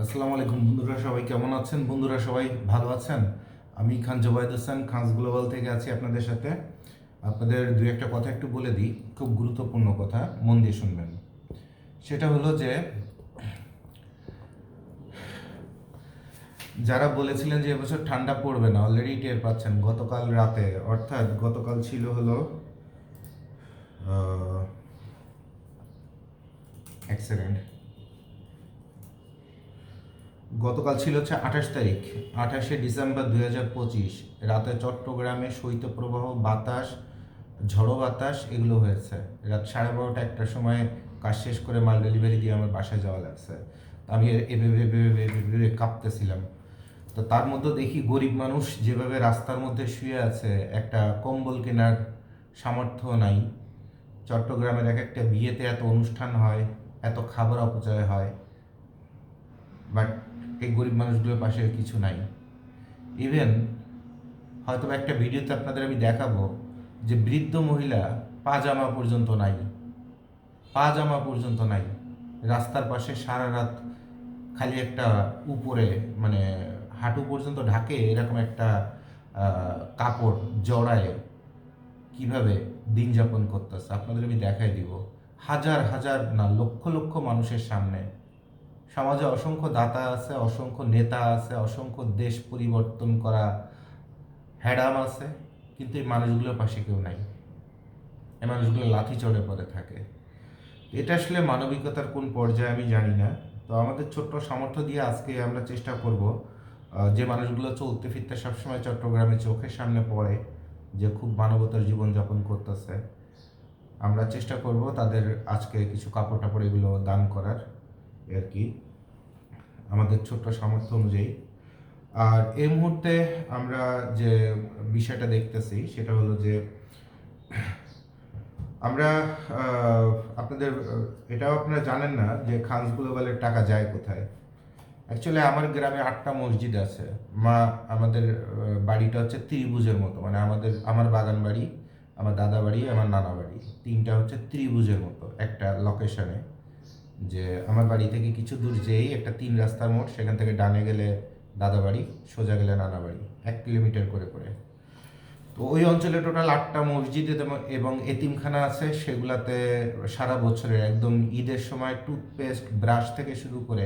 আসসালামু আলাইকুম বন্ধুরা, সবাই কেমন আছেন? বন্ধুরা সবাই ভালো আছেন? আমি খান জোবায়েদ হোসেন খানস গ্লোবাল থেকে আছি আপনাদের সাথে। আপনাদের দুই একটা কথা একটু বলে দিই, খুব গুরুত্বপূর্ণ কথা, মন দিয়ে শুনবেন। সেটা হলো যে যারা বলেছিলেন যে এবছর ঠান্ডা পড়বে না, অলরেডি টের পাচ্ছেন। গতকাল রাতে, অর্থাৎ গতকাল ছিল হলো এক সেকেন্ড, গতকাল ছিল হচ্ছে 28 তারিখ, 28শে ডিসেম্বর 2025। রাতে চট্টগ্রামে শৈত্যপ্রবাহ, বাতাস, ঝড়ো বাতাস এগুলো হয়েছে। রাত 12:30 একটার সময় কাজ শেষ করে মাল ডেলিভারি দিয়ে আমার বাসায় যাওয়া লাগছে। তো আমি এভাবে এভাবে এভাবে কাঁপতেছিলাম। তো তার মধ্যে দেখি গরিব মানুষ যেভাবে রাস্তার মধ্যে শুয়ে আছে, একটা কম্বল কেনার সামর্থ্য নাই। চট্টগ্রামের এক একটা বিয়েতে এত অনুষ্ঠান হয়, এত খাবার অপচয় হয়, বাট এই গরিব মানুষগুলোর পাশে কিছু নাই। ইভেন হয়তো একটা ভিডিওতে আপনাদের আমি দেখাবো যে বৃদ্ধ মহিলা পাজামা পর্যন্ত নাই, পাজামা পর্যন্ত নাই। রাস্তার পাশে সারা রাত খালি একটা উপরে, মানে হাঁটু পর্যন্ত ঢাকে এরকম একটা কাপড় জড়ায় কিভাবে দিন যাপন করতেছে আপনাদের আমি দেখাই দিব। হাজার হাজার না, লক্ষ লক্ষ মানুষের সামনে। সমাজে অসংখ্য দাতা আছে, অসংখ্য নেতা আছে, অসংখ্য দেশ পরিবর্তন করা হ্যাডাম আছে, কিন্তু এই মানুষগুলোর পাশে কেউ নাই। এই মানুষগুলো লাথি চড়ে পড়ে থাকে। এটা আসলে মানবিকতার কোন পর্যায়ে আমি জানি না। তো আমাদের ছোট্ট সামর্থ্য দিয়ে আজকে আমরা চেষ্টা করব, যে মানুষগুলো চলতে ফিরতে সবসময় চট্টগ্রামে চোখের সামনে পড়ে, যে খুব মানবতার জীবনযাপন করতেছে, আমরা চেষ্টা করব তাদের আজকে কিছু কাপড় টাপড় এগুলো দান করার, আর কি, আমাদের ছোট্ট সামর্থ্য অনুযায়ী। আর এই মুহূর্তে আমরা যে বিষয়টা দেখতেছি সেটা হলো যে আমরা আপনাদের এটাও আপনারা জানেন না যে খানস গ্লোবালের টাকা যায় কোথায়। অ্যাকচুয়ালি আমার গ্রামে 8টা মসজিদ আছে। আমাদের বাড়িটা হচ্ছে ত্রিভুজের মতো, মানে আমার বাগান বাড়ি, আমার দাদা বাড়ি, আমার নানা বাড়ি, তিনটা হচ্ছে ত্রিভুজের মতো একটা লোকেশনে। যে আমার বাড়ি থেকে কিছু দূর যেই একটা 3 রাস্তার মোড়, সেখান থেকে ডানে গেলে দাদা বাড়ি, সোজা গেলে নানা বাড়ি, 1 কিলোমিটার করে করে। তো ওই অঞ্চলে টোটাল 8টা মসজিদ এবং এতিমখানা আছে। সেগুলাতে সারা বছরের একদম ঈদের সময় টুথপেস্ট, ব্রাশ থেকে শুরু করে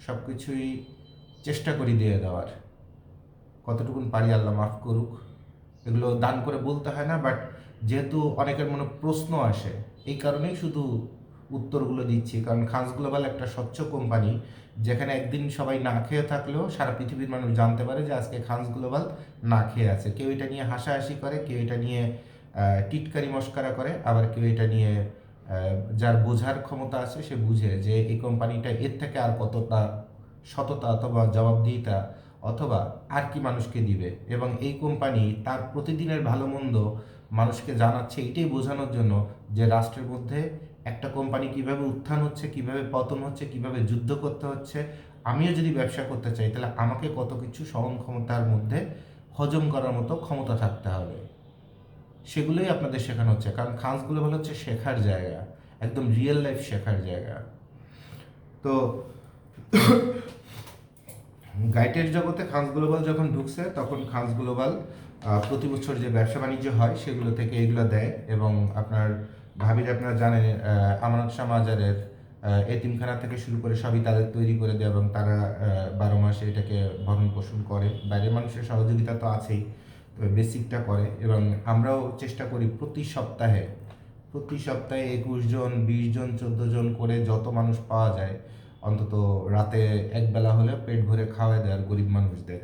সব কিছুই চেষ্টা করি দিয়ে দেওয়ার। কতটুকুন পারি আল্লাহ মাফ করুক। এগুলো দান করে বলতে হয় না, বাট যেহেতু অনেকের মনে প্রশ্ন আসে, এই কারণেই শুধু উত্তরগুলো দিচ্ছি। কারণ খানস গ্লোবাল একটা স্বচ্ছ কোম্পানি, যেখানে একদিন সবাই না খেয়ে থাকলেও সারা পৃথিবীর মানুষ জানতে পারে যে আজকে খানস গ্লোবাল না খেয়ে আছে। কেউ এটা নিয়ে হাসাহাসি করে, কেউ এটা নিয়ে টিটকারি মস্কারা করে, আবার কেউ এটা নিয়ে যার বোঝার ক্ষমতা আছে সে বুঝে যে এই কোম্পানিটা এর থেকে আর কতটা সততা অথবা জবাবদিহিতা অথবা আর কি মানুষকে দিবে। এবং এই কোম্পানি তার প্রতিদিনের ভালো মন্দ মানুষকে জানাচ্ছে এটাই বোঝানোর জন্য যে রাষ্ট্রের মধ্যে একটা কোম্পানি কিভাবে উত্থান হচ্ছে, কিভাবে পতন হচ্ছে, কিভাবে যুদ্ধ করতে হচ্ছে। আমিও যদি ব্যবসা করতে চাই তাহলে আমাকে কত কিছু সহন ক্ষমতার মধ্যে হজম করার মতো ক্ষমতা থাকতে হবে, সেগুলোই আপনাদের শেখানো হচ্ছে। কারণ খানসগুলো বলা হচ্ছে শেখার জায়গা, একদম রিয়েল লাইফ শেখার জায়গা। তো গাইডের জগতে খানস গ্লোবাল যখন ঢুকছে, তখন খানস গ্লোবাল প্রতি বছর যে ব্যবসা বাণিজ্য হয় সেগুলো থেকে এগুলো দেয়। এবং আপনার ভাবির আপনারা জানেন, আমানত শাহ মাজারের এতিমখানা থেকে শুরু করে সবই তাদের তৈরি করে দেয় এবং তারা 12 মাসে এটাকে ভরণ পোষণ করে। বাইরের মানুষের সহযোগিতা তো আছেই, তবে বেসিকটা করে। এবং আমরাও চেষ্টা করি প্রতি সপ্তাহে 21 জন, 20 জন, 14 জন করে যত মানুষ পাওয়া যায় অন্তত রাতে একবেলা হলে পেট ভরে খাওয়াই দেওয়ার গরিব মানুষদের,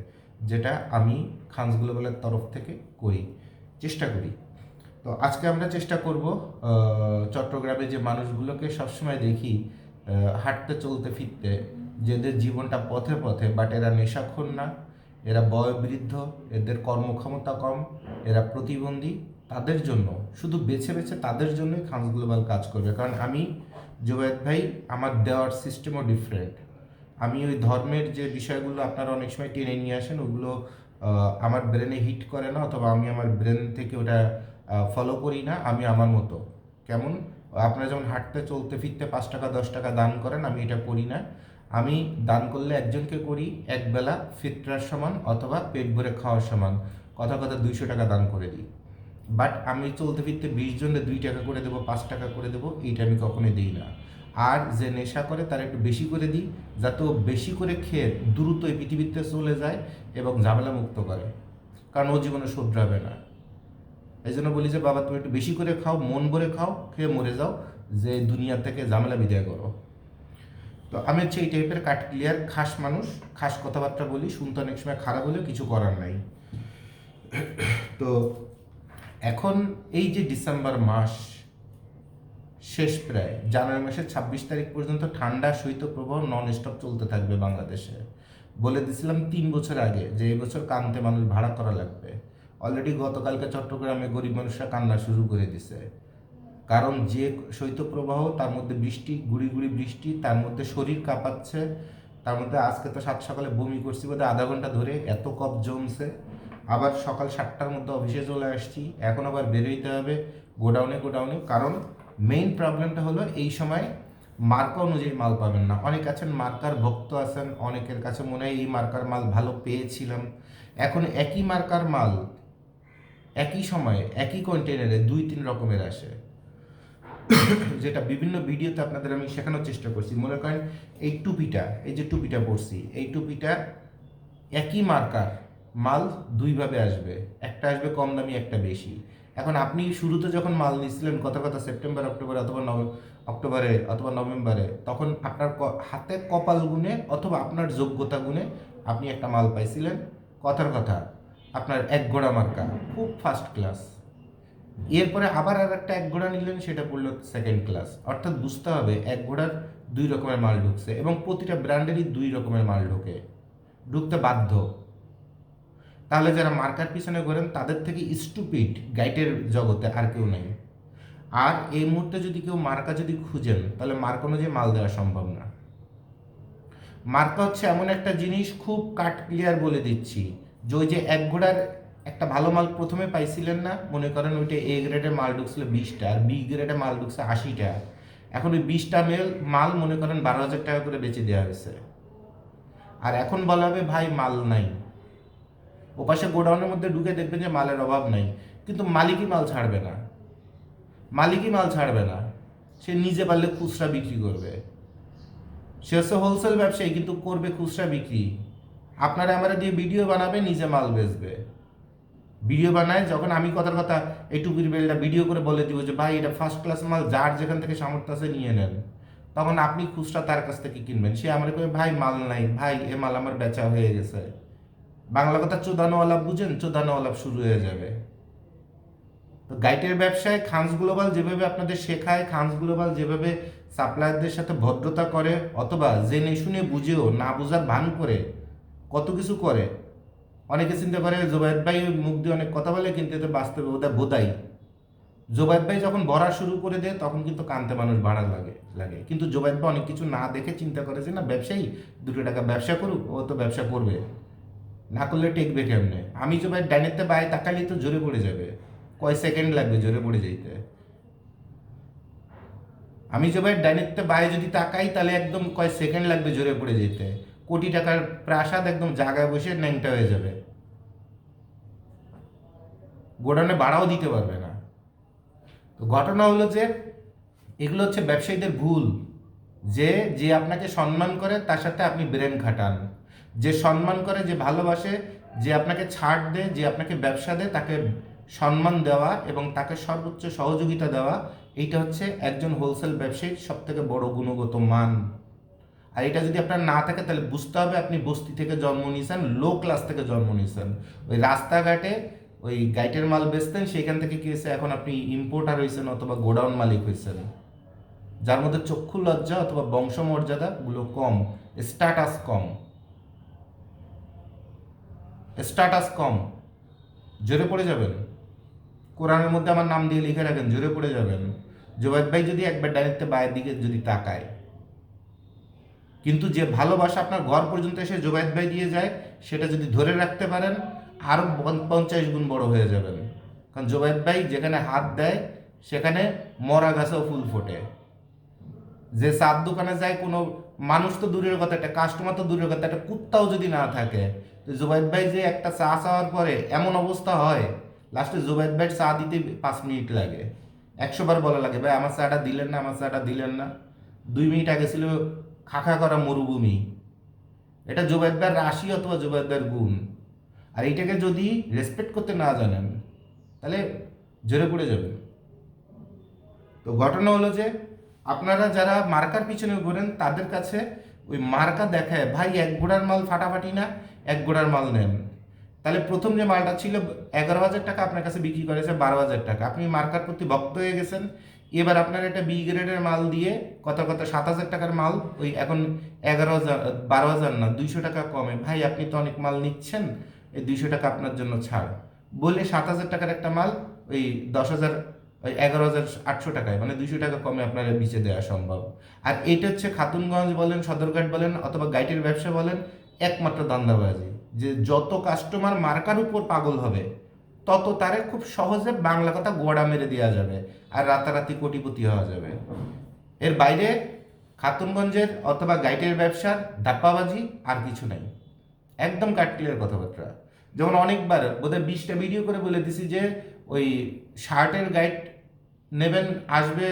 যেটা আমি খানস গ্লোবালের তরফ থেকে করি, চেষ্টা করি। তো আজকে আমরা চেষ্টা করব চট্টগ্রামে যে মানুষগুলোকে সবসময় দেখি হাঁটতে চলতে ফিরতে, যাদের জীবনটা পথে পথে, বাট এরা নেশাখোর না, এরা বয়োবৃদ্ধ, এদের কর্মক্ষমতা কম, এরা প্রতিবন্ধী, তাদের জন্য শুধু বেছে বেছে তাদের জন্যই খানস গ্লোবাল কাজ করবে। কারণ আমি জুবায়েদ ভাই, আমার দেওয়ার সিস্টেমও ডিফারেন্ট। আমি ওই ধর্মের যে বিষয়গুলো আপনারা অনেক সময় টেনে নিয়ে আসেন, ওগুলো আমার ব্রেনে হিট করে না, অথবা আমি আমার ব্রেন থেকে ওটা ফলো করি না। আমি আমার মতো, কেমন আপনারা যেমন হাঁটতে চলতে ফিরতে 5 টাকা 10 টাকা দান করেন, আমি এটা করি না। আমি দান করলে একজনকে করি একবেলা ফিতরার সমান অথবা পেট ভরে খাওয়ার সমান, কথা কথা 200 টাকা দান করে দিই। বাট আমি চলতে ফিরতে 20 জনে 2 টাকা করে দেবো, 5 টাকা করে দেবো, এইটা আমি কখনোই দিই না। আর যে নেশা করে তার একটু বেশি করে দিই, যাতে ও বেশি করে খেয়ে দ্রুত এই পৃথিবীতে চলে যায় এবং ঝামেলা মুক্ত করে, কারণ ও জীবনে শুধরাবে না। এই জন্য বলি যে বাবা, তুমি একটু বেশি করে খাও, মন ভরে খাও, খেয়ে মরে যাও, যে দুনিয়া থেকে ঝামেলা বিদায় করো। তো আমি হচ্ছে এই টাইপের কাট ক্লিয়ার খাস মানুষ, খাস কথাবার্তা বলি, শুনতে অনেক সময় খারাপ হলেও কিছু করার নাই। তো এখন এই যে ডিসেম্বর মাস শেষ, প্রায় জানুয়ারি মাসের 26 তারিখ পর্যন্ত ঠান্ডা শৈত্যপ্রবাহ নন স্টপ চলতে থাকবে বাংলাদেশে। বলে দিছিলাম 3 বছর আগে যে এই বছর কানতে মানুষ ভাড়া করা লাগবে। অলরেডি গতকালকে চট্টগ্রামে গরিব মানুষরা কান্না শুরু করে দিছে, কারণ যে শৈত্যপ্রবাহ, তার মধ্যে বৃষ্টি, গুড়ি গুড়ি বৃষ্টি, তার মধ্যে শরীর কাঁপাচ্ছে, তার মধ্যে আজকে তো 7 সকালে বমি করছি বোধহয় আধা ঘন্টা ধরে, এত কফ জমছে। আবার সকাল 7টার মধ্যে অফিসে চলে আসছি, এখন আবার বেরোইতে হবে গোডাউনে গোডাউনে। কারণ মেইন প্রবলেমটা হলো এই সময় মার্কা অনুযায়ী মাল পাবেন না। অনেক আছেন মার্কার ভক্ত আছেন, অনেকের কাছে মনে হয় এই মার্কার মাল ভালো পেয়েছিলাম। এখন একই মার্কার মাল একই সময়ে একই কন্টেনারে 2-3 রকমের আসে, যেটা বিভিন্ন ভিডিওতে আপনাদের আমি শেখানোর চেষ্টা করছি। মনে করেন এই টুপিটা, এই যে টুপিটা পরছি, এই টুপিটা একই মার্কার মাল দুইভাবে আসবে, একটা আসবে কম দামি, একটা বেশি। এখন আপনি শুরুতে যখন মাল নিয়েছিলেন কথা কথা সেপ্টেম্বর অক্টোবরে অথবা অক্টোবরে অথবা নভেম্বরে, তখন আপনার হাতে কপাল গুণে অথবা আপনার যোগ্যতা গুণে আপনি একটা মাল পাইছিলেন, কথার কথা আপনার 1 ঘোড়া মার্কা, খুব ফার্স্ট ক্লাস। এরপরে আবার আর একটা 1 ঘোড়া নিলেন, সেটা পড়লো সেকেন্ড ক্লাস। অর্থাৎ বুঝতে হবে 1 ঘোড়ার 2 রকমের মাল ঢুকছে, এবং প্রতিটা ব্র্যান্ডেরই 2 রকমের মাল ঢুকতে বাধ্য। তাহলে যারা মার্কার পিছনে ঘোরেন তাদের থেকে স্টুপিড গাইটের জগতে আর কেউ নেই। আর এই মুহূর্তে যদি কেউ মার্কা যদি খুঁজেন, তাহলে মার্কা অনুযায়ী মাল দেওয়া সম্ভব না। মার্কা হচ্ছে এমন একটা জিনিস, খুব কাট ক্লিয়ার বলে দিচ্ছি, যে ওই যে 1 ঘোড়ার একটা ভালো মাল প্রথমে পাইছিলেন না, মনে করেন ওইটা এ গ্রেডের মাল ঢুকছিল 20টা, আর বি গ্রেডের মাল ঢুকছে 80টা। এখন ওই 20টা মাল মনে করেন 12,000 টাকা করে বেচে দেওয়া হয়েছে, আর এখন বলা হবে ভাই মাল নাই। ওপাশে গোডাউনের মধ্যে ঢুকে দেখবেন যে মালের অভাব নাই, কিন্তু মালিকই মাল ছাড়বে না, মালিকই মাল ছাড়বে না। সে নিজে পারলে খুচরা বিক্রি করবে, সে হচ্ছে হোলসেল ব্যবসায়ী, কিন্তু করবে খুচরা বিক্রি। আপনারা আমরা দিয়ে ভিডিও বানাবে, নিজে মাল বেচবে। ভিডিও বানায় যখন, আমি কথার কথা এই টুপির বেলটা ভিডিও করে বলে দিব যে ভাই এটা ফার্স্ট ক্লাস মাল, যার যেখান থেকে সামর্থ্য আছে নিয়ে নেন, তখন আপনি খুচরা তার কাছ থেকে কিনবেন। সে আমার কবে ভাই মাল নাই, ভাই এ মাল আমার বেচা হয়ে গেছে। বাংলা কথা চোদানো আলাপ বুঝেন, চোদানো আলাপ শুরু হয়ে যাবে। তো গাইটের ব্যবসায় খানস গ্লোবাল যেভাবে আপনাদের শেখায়, খানস গ্লোবাল যেভাবে সাপ্লায়ারদের সাথে ভদ্রতা করে, অথবা জেনে শুনে বুঝেও না বুঝার ভান করে কত কিছু করে। অনেকে চিন্তা করে জোবায়েদ ভাই মুখ দিয়ে অনেক কথা বলে, কিন্তু এতে বাস্তবে ওটা বোধাই। জোবায়েদ ভাই যখন ভরা শুরু করে দেয় তখন কিন্তু কানতে মানুষ ভাড়া লাগে। কিন্তু জোবায়েদ ভাই অনেক কিছু না দেখে চিন্তা করে যে না, ব্যবসায়ী 2 টাকা ব্যবসা করুক, ও তো ব্যবসা করবে, না করলে টেকবে কেমনে। আমি জোবায়েদ ডাইনেতে বাই তাকালি তো জোরে পড়ে যাবে, কয় সেকেন্ড লাগবে জোরে পড়ে যাইতে। আমি জোবায়েদ ডাইনেতে বাই যদি তাকাই, তাহলে একদম কয় সেকেন্ড লাগবে জোরে পড়ে যেতে। কোটি টাকার প্রাসাদ একদম জায়গায় বসে ন্যাংটা হয়ে যাবে, গোডাউনে ভাড়াও দিতে পারবে না। তো ঘটনা হলো যে এগুলো হচ্ছে ব্যবসায়ীদের ভুল, যে যে আপনাকে সম্মান করে তার সাথে আপনি ব্রেন খাটান। যে সম্মান করে, যে ভালোবাসে, যে আপনাকে ছাড় দেয়, যে আপনাকে ব্যবসা দেয়, তাকে সম্মান দেওয়া এবং তাকে সর্বোচ্চ সহযোগিতা দেওয়া, এইটা হচ্ছে একজন হোলসেল ব্যবসায়ীর সব থেকে বড় গুণগত মান। আর এটা যদি আপনার না থাকে, তাহলে বুঝতে হবে আপনি বস্তি থেকে জন্ম নিয়েছেন, লো ক্লাস থেকে জন্ম নিয়েছেন। ওই রাস্তাঘাটে ওই গাইটের মাল বেচতেন, সেখান থেকে কি হয়েছে, এখন আপনি ইম্পোর্টার হয়েছেন অথবা গোডাউন মালিক হয়েছেন, যার মধ্যে চক্ষু লজ্জা অথবা বংশমর্যাদা গুলো কম, স্ট্যাটাস কম, স্ট্যাটাস কম। জোরে পড়ে যাবেন, কোরআনের মধ্যে আমার নাম দিয়ে লিখে রাখেন, জোরে পড়ে যাবেন। জোবায়েদ ভাই যদি একবার ডাইরেক্টে বায়ের দিকে যদি তাকায়, কিন্তু যে ভালোবাসা আপনার ঘর পর্যন্ত এসে জোবায়েদ ভাই দিয়ে যায়, সেটা যদি ধরে রাখতে পারেন, আরও 50 গুণ বড় হয়ে যাবেন। কারণ জোবায়েদ ভাই যেখানে হাত দেয়, সেখানে মরা গাছেও ফুল ফোটে। যে চার দোকানে যায়, কোনো মানুষ তো দূরের কথা, একটা কাস্টমার তো দূরের কথা, একটা কুত্তাও যদি না থাকে, তো জুবাইদ ভাই যে একটা চা চাওয়ার পরে এমন অবস্থা হয়, লাস্টে জুবাইদ ভাই চা দিতে 5 মিনিট লাগে, 100 বার বলা লাগে ভাই আমার চাটা দিলেন না, আমার চাটা দিলেন না। 2 মিনিট আগে ছিল খাখা করা মরুভূমি। এটা জুবাইদ ভাইয়ের রাশি অথবা জুবাইদ ভাইয়ের গুণ। আর এইটাকে যদি রেসপেক্ট করতে না জানেন তাহলে জোরে পড়ে যাবেন। তো ঘটনা হলো যে আপনারা যারা মার্কার পিছনে ঘোরেন তাদের কাছে ওই মার্কা দেখায় ভাই 1 গোড়ার মাল ফাটাফাটি না, 1 গোড়ার মাল নেন। তাহলে প্রথম যে মালটা ছিল 11,000 টাকা, আপনার কাছে বিক্রি করেছে 12,000 টাকা, আপনি মার্কার প্রতি ভক্ত হয়ে গেছেন। এবার আপনার একটা বি গ্রেডের মাল দিয়ে কথা কথা 7,000 টাকার মাল ওই এখন 11,000 12,000 না 200 টাকা কমে, ভাই আপনি তো অনেক মাল নিচ্ছেন, এই 200 টাকা আপনার জন্য ছাড় বলে 7,000 টাকার একটা মাল ওই 10,000 ওই 11,800 টাকায়, মানে 200 টাকা কমে আপনার বেচে দেওয়া সম্ভব। আর এটা হচ্ছে খাতুনগঞ্জ বলেন, সদরঘাট বলেন অথবা গাইটের ব্যবসা বলেন, একমাত্র ধান্দাবাজি। যে যত কাস্টমার মার্কার উপর পাগল হবে তত তারে খুব সহজে বাংলা কথা গোড়া মেরে দেওয়া যাবে আর রাতারাতি কোটিপতি হওয়া যাবে। এর বাইরে খাতুনগঞ্জের অথবা গাইটের ব্যবসার ধাপ্পাবাজি আর কিছু নাই, একদম কাটক্লিয়ার কথাবার্তা। যেমন অনেকবার বোধহয় 20টা ভিডিও করে বলে দিছি যে ওই শার্টের গাইড নেবেন, আসবে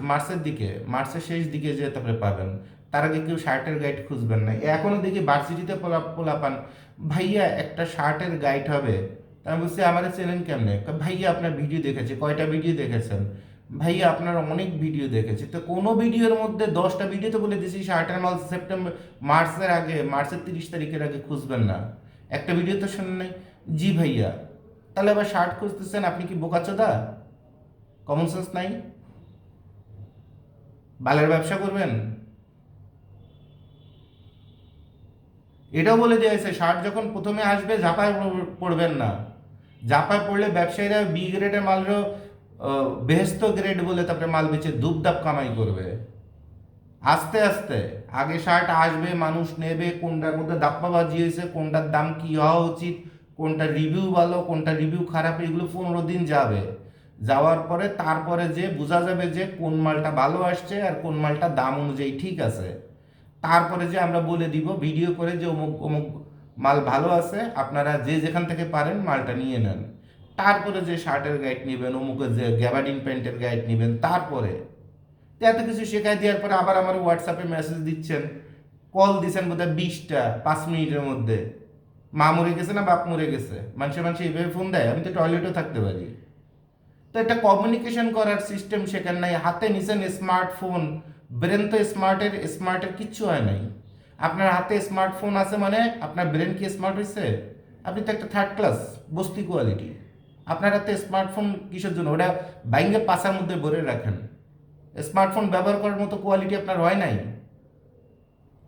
মার্চের দিকে, মার্চের শেষ দিকে যে তারপরে পাবেন, তার আগে কেউ শার্টের গাইড খুঁজবেন না। এখনও দেখি ভার্সিটিতে পোলাপান ভাইয়া একটা শার্টের গাইড হবে, তা আমি বলছি আমার চেনেন কেমনে, ভাইয়া আপনার ভিডিও দেখেছি, কয়টা ভিডিও দেখেছেন, ভাইয়া আপনার অনেক ভিডিও দেখেছি। তো কোনো ভিডিওর মধ্যে 10টা ভিডিওতে বলে দিয়েছি শার্টের মাল মার্চের আগে, মার্চের 30 তারিখের আগে খুঁজবেন না, একটা ভিডিও তো শুনে নাই। জি ভাইয়া, তাহলে আবার শার্ট খুঁজতেছেন, আপনি কি বোকাচোদা? কমন সেন্স নাই? বালের ব্যবসা করবেন? এটাও বলে দিয়েছে শার্ট যখন প্রথমে আসবে ঝাঁপায় পড়বেন না, ঝাঁপায় পড়লে ব্যবসায়ীরা বি গ্রেডের মালেরও বেহেস্ত গ্রেড বলে তারপরে মাল বেচে দুপদাপ কামাই করবে। আস্তে আস্তে আগে শার্ট আসবে, মানুষ নেবে, কোনটার মধ্যে দাপ্পাবাজি হয়েছে, কোনটার দাম কি হওয়া উচিত, কোনটা রিভিউ ভালো, কোনটা রিভিউ খারাপ, এগুলো 15 দিন যাবে। যাওয়ার পরে তারপরে যে বোঝা যাবে যে কোন মালটা ভালো আসছে আর কোন মালটা দাম অনুযায়ী ঠিক আছে। তারপরে যে আমরা বলে দিব ভিডিও করে যে অমুক অমুক মাল ভালো আছে, আপনারা যে যেখান থেকে পারেন মালটা নিয়ে নেন। তারপরে যে শার্টের গাইড নেবেন, অমুকের যে গ্যাবার্ডিন প্যান্টের গাইড নেবেন, তারপরে এত কিছু শেখাই দেওয়ার পরে আবার আমার হোয়াটসঅ্যাপে মেসেজ দিচ্ছেন, কল দিচ্ছেন বোধহয় 20টা 5 মিনিটের মধ্যে। মা মরে গেছে না বাপ মরে গেছে, মানুষে এইভাবে ফোন দেয়, আমি তো টয়লেটেও থাকতে পারি। তো একটা কমিউনিকেশন করার সিস্টেম শেখার নাই, হাতে নিছেন স্মার্টফোন, ব্রেন তো স্মার্টের কিচ্ছু হয় নাই। আপনার হাতে স্মার্টফোন আছে মানে আপনার ব্রেন কি স্মার্ট হয়েছে? আপনি তো একটা থার্ড ক্লাস বস্তি কোয়ালিটি। আপনার হাতে স্মার্টফোন কিসের জন্য? ওটা বাইঙ্গে পাশার মধ্যে ভরে রাখেন। স্মার্টফোন ব্যবহার করার মতো কোয়ালিটি আপনার হয় নাই।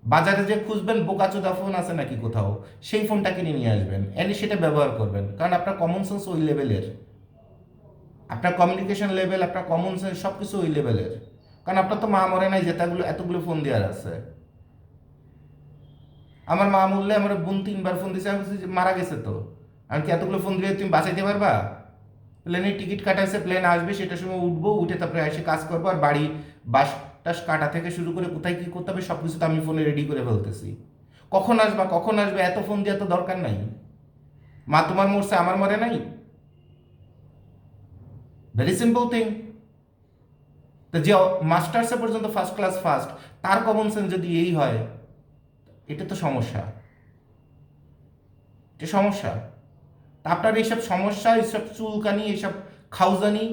বাজারে যে খুঁজবেন বোকাচোদা ফোন আছে নাকি কোথাও, সেই ফোনটা কিনে নিয়ে আসবেন, এনে সেটা ব্যবহার করবেন, কারণ আপনার কমন সেন্স ওই লেভেলের, আপনার কমিউনিকেশন লেভেল, আপনার কমন সেন্স সব কিছু ওই লেভেলের। কারণ আপনার তো মা মরে নাই যে এতগুলো ফোন দেওয়ার আছে। আমার মা মরলে আমার বোন 3বার ফোন দিয়েছে, আমি বলছি যে মারা গেছে তো, আমি কি এতগুলো ফোন দিয়ে তুমি বাঁচাইতে পারবা? প্লেনের টিকিট কাটাইছে, প্লেন আসবে, সেটার সময় উঠবো, উঠে তারপরে এসে কাজ করবো, আর বাড়ি বাস টাস কাটা থেকে শুরু করে কোথায় কী করতে হবে সব কিছু তো আমি ফোনে রেডি করে ফেলতেছি। কখন আসবা কখন আসবে এত ফোন দেওয়া তো দরকার নাই। মা তোমার মরছে, আমার মরে নাই। Very simple thing. তো যে মাস্টার্সে পর্যন্ত ফার্স্ট ক্লাস ফার্স্ট, তার কমন সেন্স যদি এই হয়, এটা তো সমস্যা, এটা সমস্যা। তা আপনার এইসব সমস্যা, এইসব চুলকানি, এইসব খাউজানি,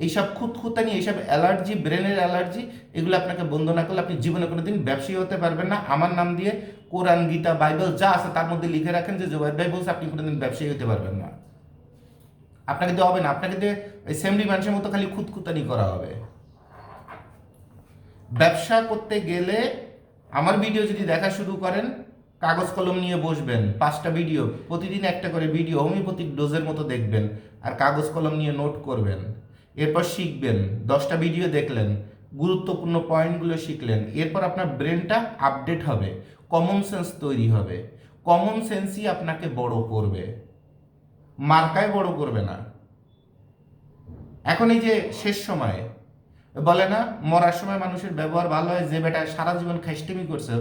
এইসব খুঁতখুতানি, এইসব অ্যালার্জি, ব্রেনের অ্যালার্জি, এগুলো আপনাকে বন্ধ না করলে আপনি জীবনে কোনোদিন ব্যবসায়ী হতে পারবেন না। আমার নাম দিয়ে কোরআন, গীতা, বাইবেল যা আছে তার মধ্যে লিখে রাখেন যে জুবাইর ভাই বলছে, আপনি কোনোদিন ব্যবসায়ী হতে পারবেন না। আপনাকে দিয়ে হবে না, আপনাকে দিয়ে ওই সেমরি মানুষের মতো খালি খুঁতখুতানি করা হবে। ব্যবসা করতে গেলে আমার ভিডিও যদি দেখা শুরু করেন, কাগজ কলম নিয়ে বসবেন, 5টা ভিডিও, প্রতিদিন একটা করে ভিডিও হোমিওপ্যাথিক ডোজের মতো দেখবেন, আর কাগজ কলম নিয়ে নোট করবেন। এরপর শিখবেন, 10টা ভিডিও দেখলেন, গুরুত্বপূর্ণ পয়েন্টগুলো শিখলেন, এরপর আপনার ব্রেনটা আপডেট হবে, কমন সেন্স তৈরি হবে। কমন সেন্সই আপনাকে বড় করবে, মার্কায় বড় করবে না। এখন এই যে শেষ সময় বলে না মরার সময় মানুষের ব্যবহার ভালো হয়, যে বেটা সারা জীবন খাইস্টেমি করছে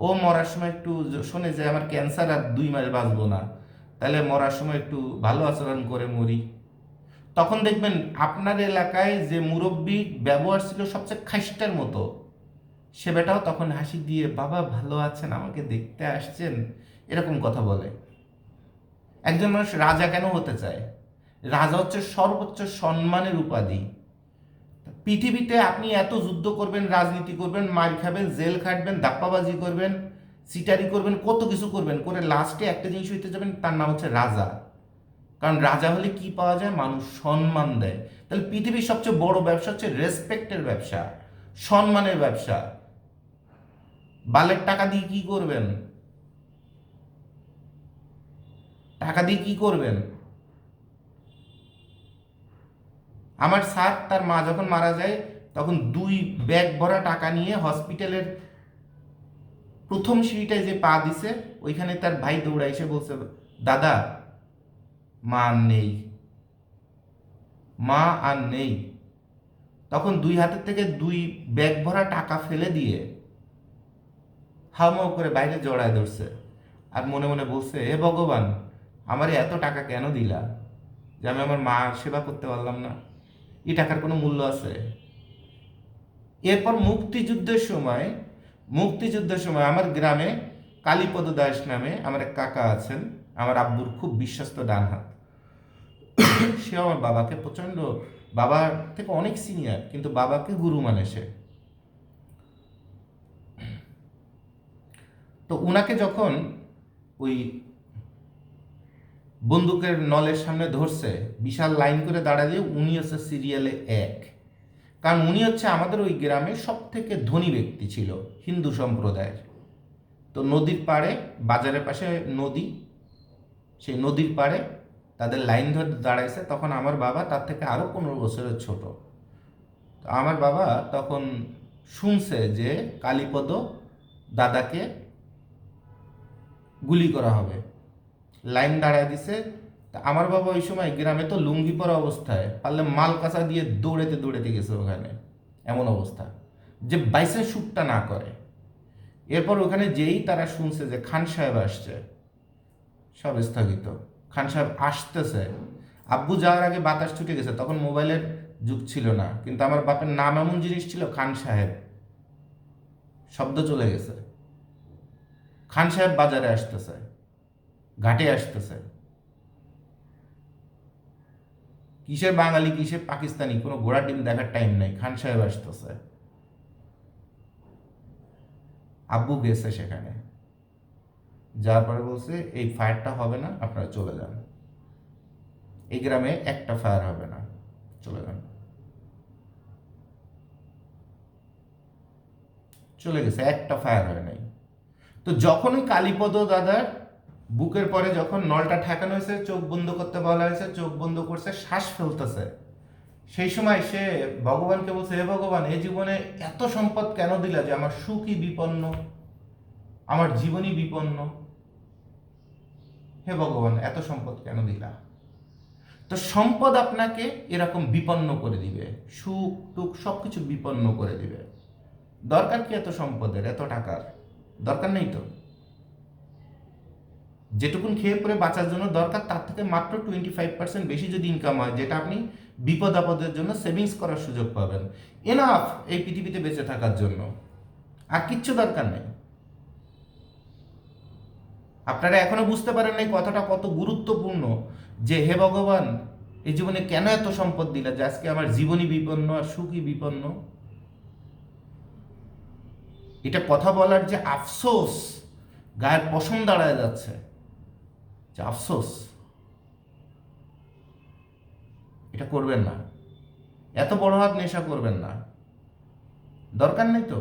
ও মরার সময় একটু শোনে যে আমার ক্যান্সার আর 2 মাস বাঁচবো না, তাহলে মরার সময় একটু ভালো আচরণ করে মরি। তখন দেখবেন আপনার এলাকায় যে মুরব্বী ব্যবহার ছিল সবচেয়ে খাইস্টার মতো, সে বেটাও তখন হাসি দিয়ে বাবা ভালো আছেন, আমাকে দেখতে আসছেন, এরকম কথা বলে। একজন মানুষ রাজা কেন হতে চায়? রাজা হচ্ছে সর্বোচ্চ সম্মানের উপাধি। পৃথিবীতে আপনি এত যুদ্ধ করবেন, রাজনীতি করবেন, মার খাবেন, জেল খাটবেন, দাপ্পাবাজি করবেন, সিটারি করবেন, কত কিছু করবেন, করে লাস্টে একটা জিনিস হইতে যাবেন, তার নাম হচ্ছে রাজা। কারণ রাজা হলে কি পাওয়া যায়? মানুষ সম্মান দেয়। তাহলে পৃথিবীর সবচেয়ে বড় ব্যবসা হচ্ছে রেসপেক্টের ব্যবসা, সম্মানের ব্যবসা। বালের টাকা দিয়ে কি করবেন? টাকা দিয়ে কি করবেন? আমার স্যার তার মা যখন মারা যায় তখন 2 ব্যাগ ভরা টাকা নিয়ে হসপিটালের প্রথম সিঁড়িটায় যে পা দিছে ওইখানে তার ভাই দৌড়া এসে বলছে, দাদা মা আর নেই, মা আর নেই। তখন 2 হাতের থেকে 2 ব্যাগ ভরা টাকা ফেলে দিয়ে হাউমাউ করে বাইরে জড়ায় ধরছে, আর মনে মনে বলছে, হে ভগবান, আমারে এত টাকা কেন দিলা যে আমি আমার মা সেবা করতে পারলাম না? এই টাকার কোনো মূল্য আছে? এরপর মুক্তিযুদ্ধের সময় আমার গ্রামে কালীপদ দাস নামে আমার এক কাকা আছেন, আমার আব্বুর খুব বিশ্বস্ত ডান হাত। সে আমার বাবাকে প্রচণ্ড, বাবার থেকে অনেক সিনিয়র, কিন্তু বাবাকে গুরু মানে সে। তো উনাকে যখন ওই বন্দুকের নলের সামনে ধরছে, বিশাল লাইন করে দাঁড়ালে উনি হচ্ছে সিরিয়ালে 1, কারণ উনি হচ্ছে আমাদের ওই গ্রামের সব থেকে ধনী ব্যক্তি ছিল, হিন্দু সম্প্রদায়ের। তো নদীর পাড়ে, বাজারের পাশে নদী, সেই নদীর পাড়ে তাদের লাইন ধরে দাঁড়াইছে। তখন আমার বাবা তার থেকে আরও 15 বছরের ছোট। তো আমার বাবা তখন শুনছে যে কালীপদ দাদাকে গুলি করা হবে, লাইন দাঁড়ায় দিছে। তা আমার বাবা ওই সময় গ্রামে তো লুঙ্গি পরা অবস্থায়, পারলে মাল কাঁচা দিয়ে দৌড়েতে দৌড়েতে গেছে ওখানে, এমন অবস্থা যে বাইসের শ্যুটটা না করে। এরপর ওখানে যেই তারা শুনছে যে খান সাহেব আসছে, সব স্থগিত। খান সাহেব আসতেছে, আব্বু যাওয়ার আগে বাতাস ছুটে গেছে, তখন মোবাইলের যুগ ছিল না, কিন্তু আমার বাপের নাম এমন জিনিস ছিল খান সাহেব, শব্দ চলে গেছে। খান সাহেব বাজারে আসতেছে, ঘাটে আসতেছে, কিসের বাঙালি কিসের পাকিস্তানি কোনো ঘোড়া ডিম দেখার টাইম নেই, খান সাহেব আসতেছে। আব্বু গেছে সেখানে, যাওয়ার পরে বলছে এই ফায়ারটা হবে না, আপনারা চলে যান, এই গ্রামে একটা ফায়ার হবে না, চলে যান। চলে গেছে, একটা ফায়ার হয় নাই। তো যখন ওই কালীপদ দাদার বুকের পরে যখন নলটা ঠেকানো হয়েছে, চোখ বন্ধ করতে বলা হয়েছে, চোখ বন্ধ করছে, শ্বাস ফেলতেছে, সেই সময় সে ভগবানকে বলছে, হে ভগবান, এই জীবনে এত সম্পদ কেন দিলা যে আমার সুখই বিপন্ন, আমার জীবনই বিপন্ন? হে ভগবান, এত সম্পদ কেন দিলা? তো সম্পদ আপনাকে এরকম বিপন্ন করে দিবে, সুখ টুক সবকিছু বিপন্ন করে দিবে। দরকার কি এত সম্পদের, এত টাকার? দরকার নেই তো। যেটুকুন খেয়ে পরে বাঁচার জন্য দরকার, তার থেকে মাত্র 25% বেশি যদি ইনকাম হয়, যেটা আপনি বিপদ আপদের জন্য সেভিংস করার সুযোগ পাবেন, এনাফ এই পৃথিবীতে বেঁচে থাকার জন্য। আর কিচ্ছু দরকার নেই। আপনারা এখনো বুঝতে পারেন নাই কথাটা কত গুরুত্বপূর্ণ, যে হে ভগবান, এই জীবনে কেন এত সম্পদ দিলা যে আজকে আমার জীবনই বিপন্ন আর সুখই বিপন্ন? এটা কথা বলার যে আফসোস, গায়ের পশম দাঁড়ায় যাচ্ছে, যে আফসোস। এটা করবেন না, এত বড় হাত নেশা করবেন না, দরকার নেই তো।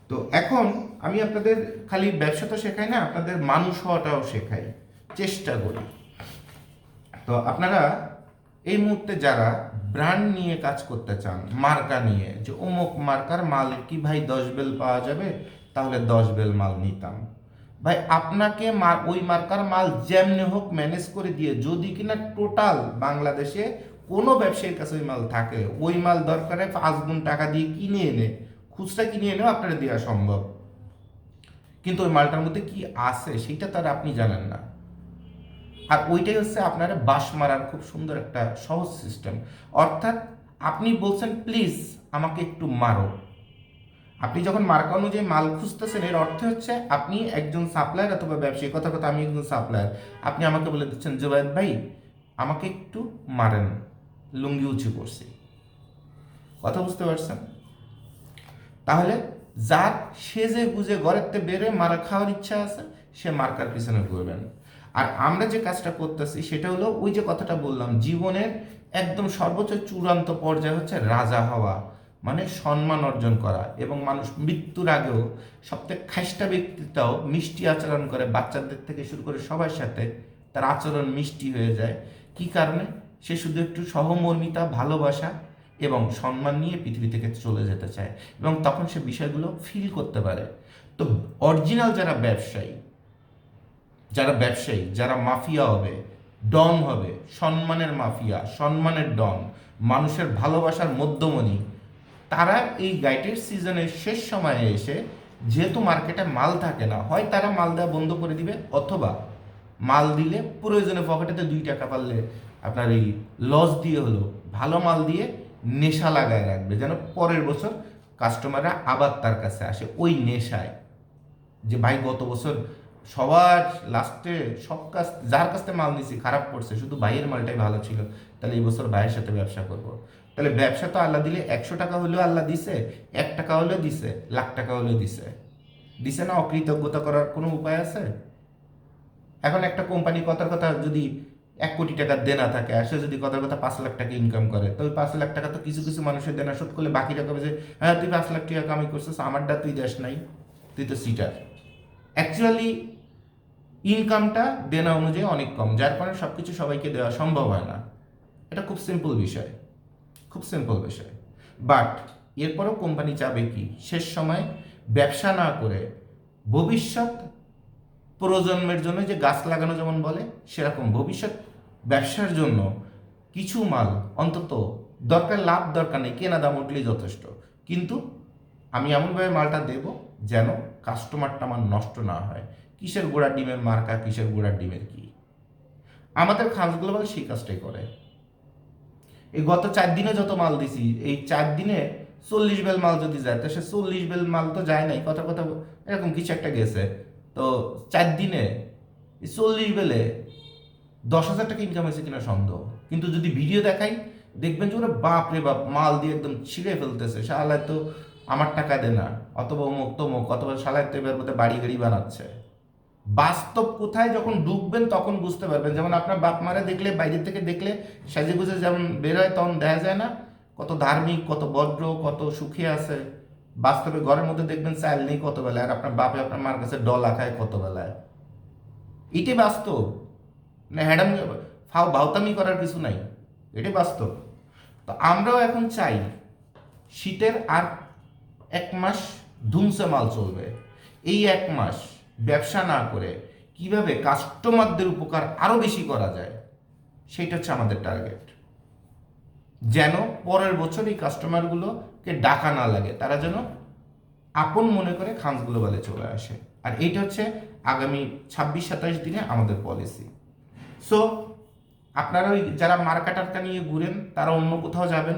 তো এখন আমি আপনাদের খালি ব্যবসা তো শেখাই না, আপনাদের মানুষ হওয়াটাও শেখাই, চেষ্টা করি। তো আপনারা এই মুহূর্তে যারা ব্র্যান্ড নিয়ে কাজ করতে চান, মার্কা নিয়ে, যে অমুক মার্কার মাল কি ভাই 10 বেল পাওয়া যাবে, তাহলে 10 বেল মাল নিতাম ভাই। আপনাকে ওই মার্কার মাল যেমনি হোক ম্যানেজ করে দিয়ে যদি কিনা টোটাল বাংলাদেশে কোনো ব্যবসায়ীর কাছে ওই মাল থাকে, ওই মাল দরকারে 5 গুণ টাকা দিয়ে কিনে এনে, খুচরা কিনে এনেও আপনারা দেওয়া সম্ভব, কিন্তু ওই মালটার মধ্যে কি আছে সেটা তার আপনি জানেন না। আর ওইটাই হচ্ছে আপনারা বাঁশ মারার খুব সুন্দর একটা সহজ সিস্টেম। অর্থাৎ আপনি বলছেন প্লিজ আমাকে একটু মারো, আপনি যখন মার্কা অনুযায়ী মাল খুঁজতেছেন, এর অর্থ হচ্ছে আপনি একজন সাপ্লায়ার অথবা ব্যবসায়ী, কথা কথা আমি একজন সাপ্লায়ার, আপনি আমাকে বলে দিচ্ছেন জুবায়েদ ভাই আমাকে একটু মারেন, লুঙ্গি উঁচু করছি। কথা বুঝতে পারছেন? তাহলে যার সেজে গুজে ঘরের থেকে বেরে মারা খাওয়ার ইচ্ছা আছে সে মার্কার পিছনে ঘুরবেন। আর আমরা যে কাজটা করতেছি সেটা হলো ওই যে কথাটা বললাম, জীবনের একদম সর্বোচ্চ চূড়ান্ত পর্যায়ে হচ্ছে রাজা হওয়া, মানে সম্মান অর্জন করা। এবং মানুষ মৃত্যুর আগেও সবথেকে খাইস্টা ব্যক্তিটাও মিষ্টি আচরণ করে, বাচ্চাদের থেকে শুরু করে সবার সাথে তার আচরণ মিষ্টি হয়ে যায়। কি কারণে? সে শুধু একটু সহমর্মিতা, ভালোবাসা এবং সম্মান নিয়ে পৃথিবী থেকে চলে যেতে চায়, এবং তখন সে বিষয়গুলো ফিল করতে পারে। তো অরিজিনাল যারা ব্যবসায়ী, যারা মাফিয়া হবে, ডন হবে, সম্মানের মাফিয়া, সম্মানের ডন, মানুষের ভালোবাসার মধ্যমণি, তারা এই গাইডের সিজনের শেষ সময়ে এসে, যেহেতু মার্কেটে মাল থাকে না, হয় তারা মাল দেওয়া বন্ধ করে দিবে, অথবা মাল দিলে প্রয়োজনে পকেটেতে 2 টাকা পারলে আপনার এই লস দিয়ে হলো ভালো মাল দিয়ে নেশা লাগায় রাখবে, যেন পরের বছর কাস্টমাররা আবার তার কাছে আসে ওই নেশায়, যে ভাই গত বছর সবার লাস্টে সব কাজ যার কাছ থেকে মাল নিছি খারাপ পড়ছে, শুধু ভাইয়ের মালটাই ভালো ছিল, তাহলে এই বছর ভাইয়ের সাথে ব্যবসা করব। তাহলে ব্যবসা তো আল্লাহ দিলে 100 টাকা হলেও আল্লাহ দিছে, 1 টাকা হলেও দিছে, লাখ টাকা হলেও দিছে, দিছে না? অকৃতজ্ঞতা করার কোনো উপায় আছে? এখন একটা কোম্পানি কথার কথা যদি 1 কোটি টাকার দেনা থাকে, আর সে যদি কথার কথা 5 লাখ টাকা ইনকাম করে, তো ওই 5 লাখ টাকা তো কিছু কিছু মানুষের দেনা শোধ করলে বাকি টাকা যে হ্যাঁ তুই 5 লাখ টাকা কামাই করছিস, আমারটা তুই দেশ নাই, তুই তো সিটার। অ্যাকচুয়ালি ইনকামটা দেনা অনুযায়ী অনেক কম, যার কারণে সব কিছু সবাইকে দেওয়া সম্ভব হয় না। এটা খুব সিম্পল বিষয়, খুব সিম্পল বিষয়। বাট এরপরেও কোম্পানি চাবে কি, শেষ সময় ব্যবসা না করে ভবিষ্যৎ প্রজন্মের জন্য যে গাছ লাগানো যেমন বলে, সেরকম ভবিষ্যৎ ব্যবসার জন্য কিছু মাল অন্তত দরকার, লাভ দরকার নেই, কেনা দাম উঠলেই যথেষ্ট, কিন্তু আমি এমনভাবে মালটা দেব যেন কাস্টমারটা আমার নষ্ট না হয়। কিসের গোড়া ডিমের মার্কা, কিসের গোড়া ডিমের কি, আমাদের খাস গ্লোবাল সেই কাজটাই করে। এই গত 4 দিনে যত মাল দিছি, এই 4 দিনে 40 বেল মাল যদি যায়, তো সে 40 বেল মাল তো যায় নাই, কথা কথা এরকম কিছু একটা গেছে। তো 4 দিনে 40 বেলে 10,000 টাকা ইনকাম হয়েছে কিনা সন্দেহ। কিন্তু যদি ভিডিও দেখাই, দেখবেন যে ওরা বাপ রে বাপ মাল দিয়ে একদম ছিঁড়ে ফেলতেছে, শালায় তো আমার টাকা দে না, অথবা অমুক তমুক, অথবা শালায় তো এবার বোধহয় বাড়ি গাড়ি বানাচ্ছে। বাস্তব কোথায় যখন ঢুকবেন তখন বুঝতে পারবেন। যেমন আপনার বাপ মারা দেখলে, বাইরের থেকে দেখলে সাজে গুজে যেমন বের হয়, তখন দেখা যায় না কত ধার্মিক, কত ভদ্র, কত সুখী আছে। বাস্তবে ঘরের মধ্যে দেখবেন চাল নেই কত বেলায়, আর আপনার বাপে আপনার মার কাছে ডলা খায় কত বেলায়। এটাই বাস্তব, না হ্যাডাম ভাওতামি করার কিছু নাই, এটাই বাস্তব। তো আমরাও এখন চাই শীতের আর 1 মাস ধুমসে মাল চলবে, এই 1 মাস ব্যবসা না করে কিভাবে কাস্টমারদের উপকার আরো বেশি করা যায়, সেটা হচ্ছে আমাদের টার্গেট। যেন পরের বছর এই কাস্টমারগুলোকে ডাকা না লাগে, তারা যেন আপন মনে করে খানস গ্লোবালে চলে আসে। আর এইটা হচ্ছে আগামী 26-27 দিনে আমাদের পলিসি। সো আপনারা ওই যারা মার্কা টার্কা নিয়ে ঘুরেন তারা অন্য কোথাও যাবেন,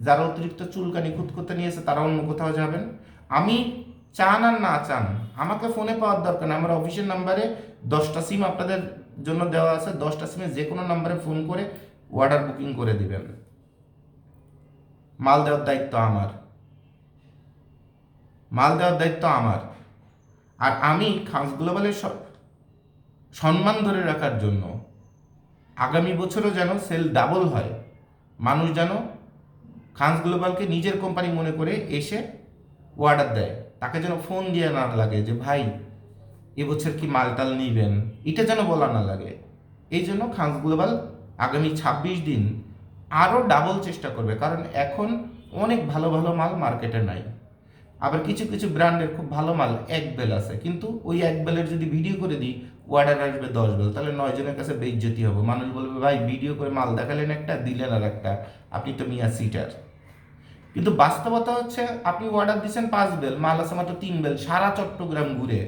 যারা অতিরিক্ত চুলকানি খুঁতখুঁতে নিয়েছে তারা অন্য কোথাও যাবেন। আমি চান আর না চান আমাকে ফোনে পাওয়ার দরকার না, আমার অফিসের নাম্বারে 10টা সিম আপনাদের জন্য দেওয়া আছে, 10টা সিমে যে কোনো নাম্বারে ফোন করে অর্ডার বুকিং করে দিবেন। মাল দেওয়ার দায়িত্ব আমার, মাল দেওয়ার দায়িত্ব আমার। আর আমি খানস গ্লোবালের সম্মান ধরে রাখার জন্য আগামী বছরও যেন সেল ডাবল হয়, মানুষ যেন খানস গ্লোবালকে নিজের কোম্পানি মনে করে এসে অর্ডার দেয়, তাকে যেন ফোন দিয়ে না লাগে যে ভাই এবছর কি মালটাল নিবেন, এটা যেন বলা না লাগে। এই জন্য খানস গ্লোবাল আগামী 26 দিন আরও ডাবল চেষ্টা করবে, কারণ এখন অনেক ভালো ভালো মাল মার্কেটে নাই। আবার কিছু কিছু ব্র্যান্ডের খুব ভালো মাল 1 বেল আছে, কিন্তু ওই 1 বেলের যদি ভিডিও করে দিই অর্ডার আসবে 10 বেল, তাহলে 9 জনের কাছে বেইজ্জতি হবে। মানুষ বলবে ভাই ভিডিও করে মাল দেখালেন একটা, দিলেন আর একটা, আপনি তো মিয়া সিটার। কিন্তু বাস্তবতা হচ্ছে আপনি অর্ডার দিচ্ছেন 5 বেল, মাল আছে মাত্র 3 বেল, সারা চট্টগ্রাম ঘুরে,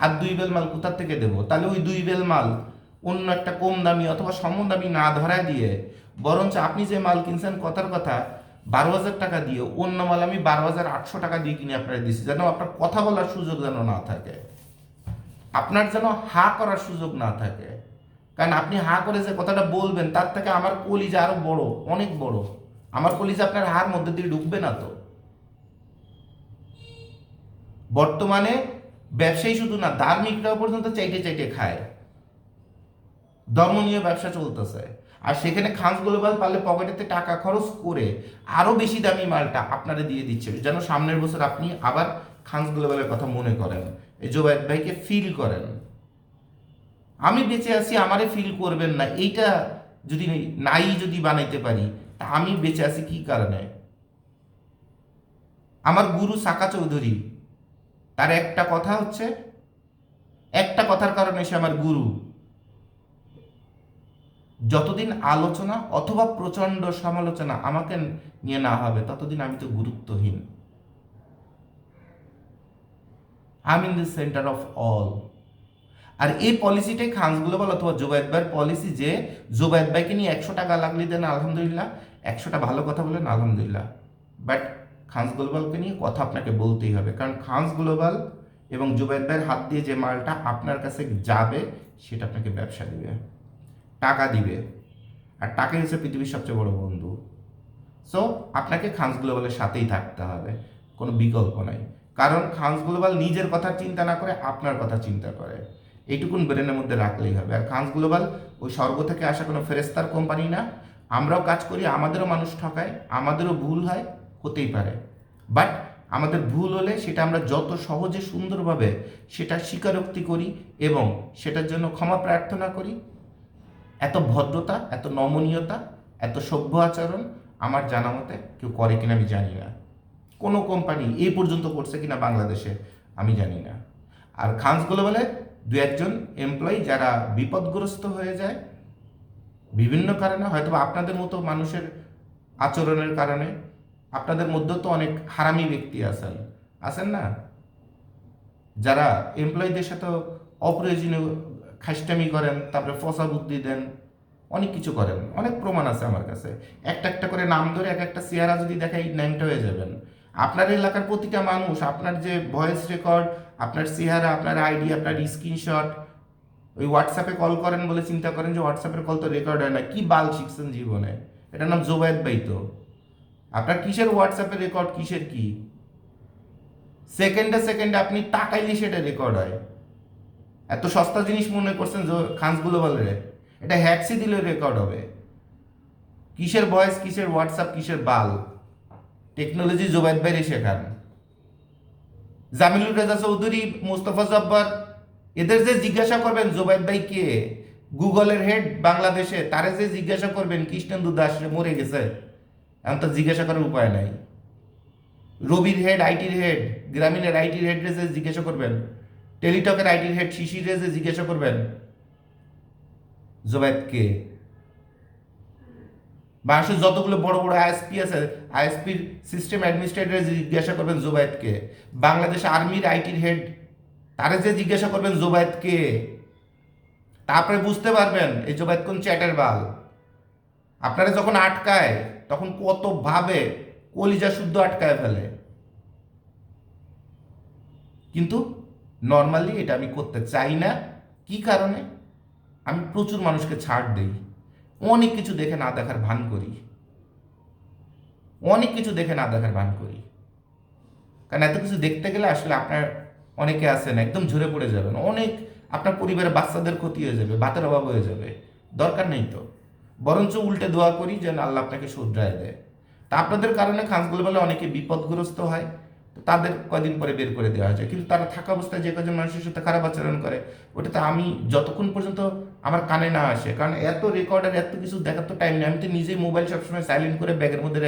আর 2 বেল মাল কোথা থেকে দেবো? তাহলে ওই 2 বেল মাল অন্য একটা কম দামি অথবা সমদামি না ধরায় দিয়ে, বরঞ্চ আপনি যে মাল কিনছেন কথার কথা 12,000 টাকা দিয়ে, অন্য মাল আমি 12,800 টাকা দিয়ে কিনে আপনারা দিচ্ছি, যেন আপনার কথা বলার সুযোগ যেন না থাকে, আপনার যেন হা করার সুযোগ না থাকে। কারণ আপনি হা করে যে কথাটা বলবেন তার থেকে আমার কলিজা আরো বড়, অনেক বড়। আমার কলিজা আপনার হার মধ্যে দিয়ে ঢুকবে না তো। বর্তমানে ব্যবসায়ী শুধু না, ধার্মিকরাও পর্যন্ত চাইটে চাইটে খায়, ধর্ম নিয়ে ব্যবসা চলতেছে। আর সেখানে খানস গ্লোবাল পারলে পকেটেতে টাকা খরচ করে আরো বেশি দামি মালটা আপনারা দিয়ে দিচ্ছে, যেন সামনের বছর আপনি আবার খানস গ্লোবালের কথা মনে করেন, এই জোবায়েদ ভাইকে ফিল করেন। আমি বেঁচে আছি আমারে ফিল করবেন না, এইটা যদি নাই যদি বানাইতে পারি, তা আমি বেঁচে আছি কি কারণে? আমার গুরু সাকা চৌধুরী, তার একটা কথা হচ্ছে, একটা কথার কারণে সে আমার গুরু, যতদিন আলোচনা অথবা প্রচন্ড সমালোচনা আমাকে নিয়ে না হবে ততদিন আমি তো গুরুত্বহীন। I am in the centre of all. আর এই পলিসিটাই খানস গ্লোবাল অথবা জোবায়েদ ভাইয়ের পলিসি, যে জোবায়েদ ভাইকে নিয়ে 100 টাকা লাগলে দেন আলহামদুলিল্লাহ, 100টা ভালো কথা বলেন আলহামদুলিল্লাহ, বাট খানস গ্লোবালকে নিয়ে কথা আপনাকে বলতেই হবে, কারণ খানস গ্লোবাল এবং জোবায়েদ ভাইয়ের হাত দিয়ে যে মালটা আপনার কাছে যাবে সেটা আপনাকে ব্যবসা দিবে, টাকা দিবে, আর টাকাই হচ্ছে পৃথিবীর সবচেয়ে বড় বন্ধু। সো আপনাকে খানস গ্লোবালের সাথেই থাকতে হবে, কোনো বিকল্প নাই। কারণ খানস গ্লোবাল নিজের কথা চিন্তা না করে আপনার কথা চিন্তা করে, এইটুকুন ব্রেনের মধ্যে রাখলেই হবে। আর খানস গ্লোবাল ওই স্বর্গ থেকে আসা কোনো ফেরেস্তার কোম্পানি না। আমরাও কাজ করি, আমাদেরও মানুষ ঠকায়, আমাদেরও ভুল হয়, হতেই পারে, বাট আমাদের ভুল হলে সেটা আমরা যত সহজে সুন্দরভাবে সেটা স্বীকারোক্তি করি এবং সেটার জন্য ক্ষমা প্রার্থনা করি, এত ভদ্রতা, এত নমনীয়তা, এত সভ্য আচরণ আমার জানা মতে কেউ করে কিনা আমি জানি না, কোনো কোম্পানি এই পর্যন্ত করছে কিনা বাংলাদেশে আমি জানি না। আর খানস গ্লোবালে 2-1জন এমপ্লয়ি যারা বিপদগ্রস্ত হয়ে যায় বিভিন্ন কারণে, হয়তো আপনাদের মতো মানুষের আচরণের কারণে, আপনাদের মধ্যে তো অনেক হারামি ব্যক্তি আছেন, আছেন না, যারা এমপ্লয়ীদের সাথে অপ্রয়োজনীয় খাইস্টামি করেন, তারপরে ফসা বুদ্ধি দেন, অনেক কিছু করেন, অনেক প্রমাণ আছে আমার কাছে। একটা একটা করে নাম ধরে এক একটা চেহারা যদি দেখাই ন্যাংটা হয়ে যাবেন। আপনার এলাকার প্রতিটা মানুষ আপনার যে ভয়েস রেকর্ড, আপনার চেহারা, আপনার আইডি, আপনার স্ক্রিনশট, ওই হোয়াটসঅ্যাপে কল করেন বলে চিন্তা করেন যে হোয়াটসঅ্যাপের কল তো রেকর্ড হয় না, কি বাল শিখছেন জীবনে? এটার নাম জোবায়েদ ভাই তো। আপনার কিসের হোয়াটসঅ্যাপে রেকর্ড, কিসের কি? সেকেন্ডে সেকেন্ডে আপনি তাকাইলে সেটা রেকর্ড হয়। এত সস্তা জিনিস মনে করছেন খানস গ্লোবালের? এটা হ্যাক্সি দিলে রেকর্ড হবে। কিসের ভয়েস, কিসের হোয়াটসঅ্যাপ, কিসের বাল? টেকনোলজি জোবায়েদ ভাইরে শেখান। জামিলুর রেজা চৌধুরী, মুস্তফা জব্বার, এদের যে জিজ্ঞাসা করবেন জোবায়েদ ভাই কে, গুগলের হেড বাংলাদেশে, তারে যে জিজ্ঞাসা করবেন কৃষ্ণেন্দু দাস মরে গেছে, এখন তো জিজ্ঞাসা করার উপায় নাই। রবির হেড, আইটির হেড, গ্রামীণের আইটির হেড রে যে জিজ্ঞাসা করবেন, টেলিটকের আইটির হেড শিশির রে যে জিজ্ঞাসা করবেন জোবায়েদ কে। বাংলাদেশের যতগুলো বড় বড় আইএসপি আছে, আইএসপির সিস্টেম অ্যাডমিনিস্ট্রেটর জিজ্ঞাসা করবেন জোবায়েদ কে। বাংলাদেশ আর্মির আইটির হেড, তারে যে জিজ্ঞাসা করবেন জোবায়েদ কে। তারপরে বুঝতে পারবেন এই জোবায়েদ কোন চ্যাটের বাল। আপনারা যখন আটকায় তখন কত ভাবে কলিজা শুদ্ধ আটকায় ফেলে, কিন্তু নর্মালি এটা আমি করতে চাই না। কি কারণে? আমি প্রচুর মানুষকে ছাড় দেই, অনেক কিছু দেখে না দেখার ভান করি, অনেক কিছু দেখে না দেখার ভান করি। কারণ এত কিছু দেখতে গেলে আসলে আপনার অনেকে আছেন একদম ঝরে পড়ে যাবেন, অনেক আপনার পরিবারের বাচ্চাদের ক্ষতি হয়ে যাবে, ভাতের অভাব হয়ে যাবে, দরকার নেই তো। বরঞ্চ উল্টে দোয়া করি যেন আল্লাহ আপনাকে শুধরায় দেয়। তা আপনাদের কারণে খানস গ্লোবালে অনেকে বিপদগ্রস্ত হয়, তো তাদের কয়দিন পরে বের করে দেওয়া যায়, কিন্তু তারা থাকা অবস্থায় যে কজন মানুষের সাথে খারাপ আচরণ করে ওটাতে আমি যতক্ষণ পর্যন্ত আমার কানে না আসে, কারণ এত রেকর্ডার এত কিছু দেখার তো টাইম নেই। আমি তো নিজেই মোবাইল সবসময় সাইলেন্ট করে ব্যাগের মধ্যে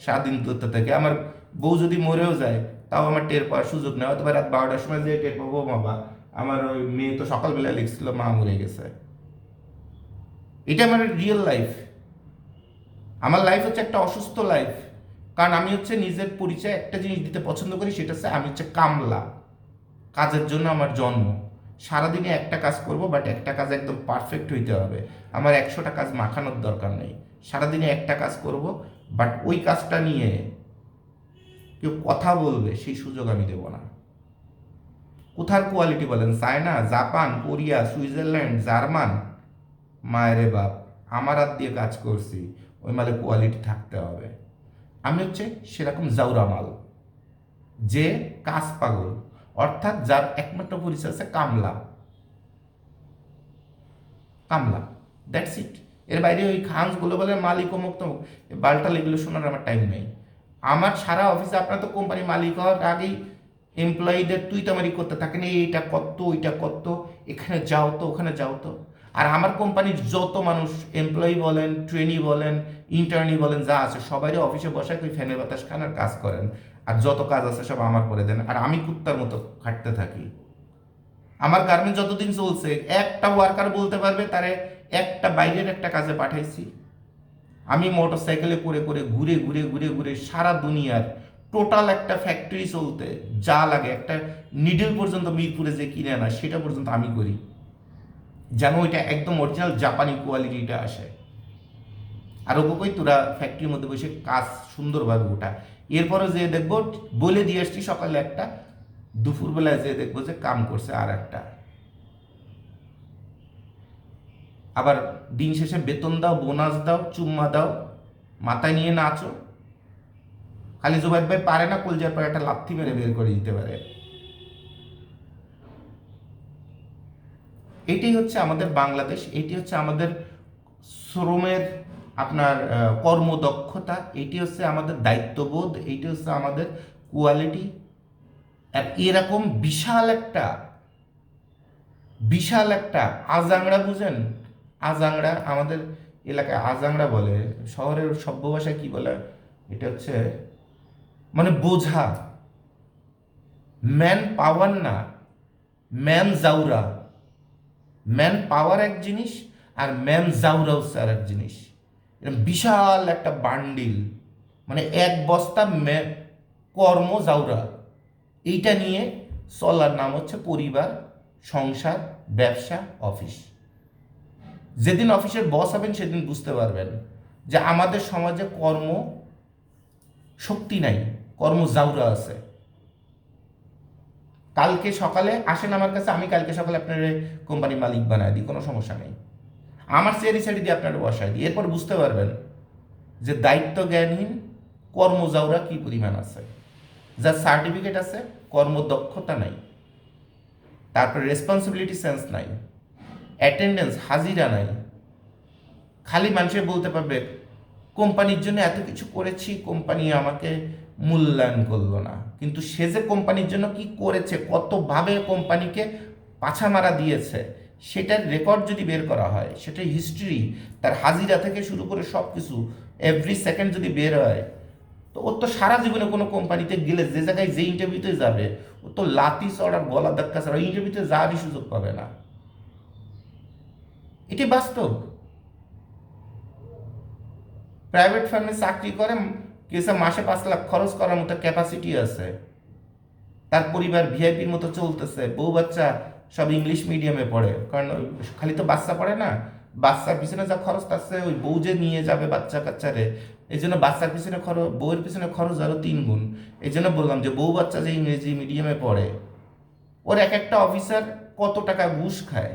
স্বাধীন করতে থাকি। আমার বউ যদি মরেও যায় তাও আমার টের পাওয়ার সুযোগ নেই, হয়তো বা রাত 12টার সময় যে টের পাবো বাবা আমার ওই মেয়ে তো সকালবেলা লিখছিল মা মরে গেছে। এটা আমার রিয়েল লাইফ। আমার লাইফ হচ্ছে একটা অসুস্থ লাইফ, কারণ আমি হচ্ছে নিজের পরিচয় একটা জিনিস দিতে পছন্দ করি, সেটা হচ্ছে আমি হচ্ছে কামলা। কাজের জন্য আমার জন্ম। সারাদিনে একটা কাজ করব, বাট একটা কাজ একদম পারফেক্ট হইতে হবে। আমার 100টা কাজ মাখানোর দরকার নেই। সারাদিনে একটা কাজ করব, বাট ওই কাজটা নিয়ে কেউ কথা বলবে সেই সুযোগ আমি দেব না। কোথার কোয়ালিটি বলেন? China, Japan, Korea, Switzerland, German, মায়েরে বাপ, আমার হাত দিয়ে কাজ করছি, ওই মালে কোয়ালিটি থাকতে হবে। আমি হচ্ছে সেরকম জাউরা মাল, যে কাজ পাগল, অর্থাৎ যার একমাত্র পরিচয় আছে কামলা। কামলা, দ্যাটস ইট। এর বাইরে ওই খানস গ্লোবালের মালিক অমুক তমুক বালটাল এগুলো শোনার আমার টাইম নেই। আমার সারা অফিসে, আপনার তো কোম্পানি মালিক হওয়ার আগেই এমপ্লয়ীদের তুইতামারি করতে থাকেন, এইটা কত ওইটা কত, এখানে যাও তো ওখানে যাও তো। আর আমার কোম্পানির যত মানুষ, এমপ্লয়ি বলেন, ট্রেনি বলেন, ইন্টার্নি বলেন, যা আছে সবাই অফিসে বসায় ওই ফ্যানের বাতাস খান আর কাজ করেন, আর যত কাজ আছে সব আমার করে দেন, আর আমি কুত্তার মতো খাটতে থাকি। আমার গার্মেন্ট যতদিন চলছে একটা ওয়ার্কার বলতে পারবে তারে একটা বাইরের একটা কাজে পাঠাইছি। আমি মোটর সাইকেলে করে করে ঘুরে ঘুরে ঘুরে ঘুরে সারা দুনিয়ার টোটাল একটা ফ্যাক্টরি চলতে যা লাগে, একটা নিডল পর্যন্ত মিরপুরে যে কিনে আনা সেটা পর্যন্ত আমি করি, যেন ওইটা একদম অরিজিনাল জাপানি কোয়ালিটিটা আসে। আর ওকে কই তোরা ফ্যাক্টরির মধ্যে বসে কাজ সুন্দরভাবে ওঠা। এরপরে যে দেখবো, বলে দিয়ে আসছি সকালে একটা, দুপুরবেলায় যে দেখবো যে কাম করছে আর একটা। আবার দিন শেষে বেতন দাও, বোনাস দাও, চুম্মা দাও, মাথায় নিয়ে নাচো। খালি জুবাইর ভাই পারে না কলজার পর একটা লাথি মেরে বের করে দিতে পারে। এটাই হচ্ছে আমাদের বাংলাদেশ, এটি হচ্ছে আমাদের শ্রমের আপনার কর্মদক্ষতা, এটি হচ্ছে আমাদের দায়িত্ববোধ, এইটি হচ্ছে আমাদের কোয়ালিটি। আর এরকম বিশাল একটা আজাংড়া, বুঝেন? আজাংড়া আমাদের এলাকায় আজাংড়া বলে, শহরের সভ্য ভাষায় কি বলে, এটা হচ্ছে মানে বোঝা। ম্যান পাওয়ার না, ম্যান জাউরা। ম্যান পাওয়ার এক জিনিস, আর ম্যান জাউরা হচ্ছে আর এক জিনিস। এরকম বিশাল একটা বান্ডিল, মানে এক বস্তা কর্ম জাউরা, এইটা নিয়ে চলার নাম হচ্ছে পরিবার, সংসার, ব্যবসা, অফিস। যেদিন অফিসের বস হবেন সেদিন বুঝতে পারবেন যে আমাদের সমাজে কর্ম শক্তি নাই, কর্ম জাউরা আছে। কালকে সকালে আসেন আমার কাছে, আমি কালকে সকালে আপনার কোম্পানি মালিক বানায় দিই, কোনো সমস্যা নেই। আমার চেয়ারি সারি দিয়ে আপনারা বসায় দিই, এরপর বুঝতে পারবেন যে দায়িত্ব জ্ঞানহীন কর্মজাউরা কি পরিমাণ আছে। যার সার্টিফিকেট আছে, কর্মদক্ষতা নাই, তারপর রেসপন্সিবিলিটি সেন্স নাই, অ্যাটেন্ডেন্স হাজিরা নাই। খালি মানুষে বলতে পারবে কোম্পানির জন্য এত কিছু করেছি, কোম্পানি আমাকে মূল্যায়ন করলো না, কিন্তু সে যে কোম্পানির জন্য কি করেছে, কতভাবে কোম্পানিকে পাছা মারা দিয়েছে, সেটার রেকর্ড যদি বের করা হয়, সেটার হিস্ট্রি, তার হাজিরা থেকে শুরু করে সব কিছু এভরি সেকেন্ড যদি বের হয়, তো ওর তো সারা জীবনে কোনো কোম্পানিতে গেলে যে জায়গায় যে ইন্টারভিউতে যাবে, ও তো লাতি চড়ার গলা ধাক্কা ছাড়া ইন্টারভিউতে যাওয়ারই সুযোগ পাবে না। এটি বাস্তব। প্রাইভেট ফার্মে চাকরি করে কেসে মাসে 5 লাখ খরচ করার মতো ক্যাপাসিটি আছে, তার পরিবার ভিআইপির মতো চলতেছে, বউ বাচ্চা সব ইংলিশ মিডিয়ামে পড়ে, কারণ খালি তো বাচ্চা পড়ে না, বাচ্চার পিছনে যা খরচ আছে ওই বউ যে নিয়ে যাবে বাচ্চা কাচ্চারে, এই জন্য বাচ্চার পিছনে খরচ, বউয়ের পিছনে খরচ আরও 3 গুণ। এই জন্য বললাম যে বউ বাচ্চা যে ইংরেজি মিডিয়ামে পড়ে, ওর এক একটা অফিসার কত টাকা ঘুষ খায়,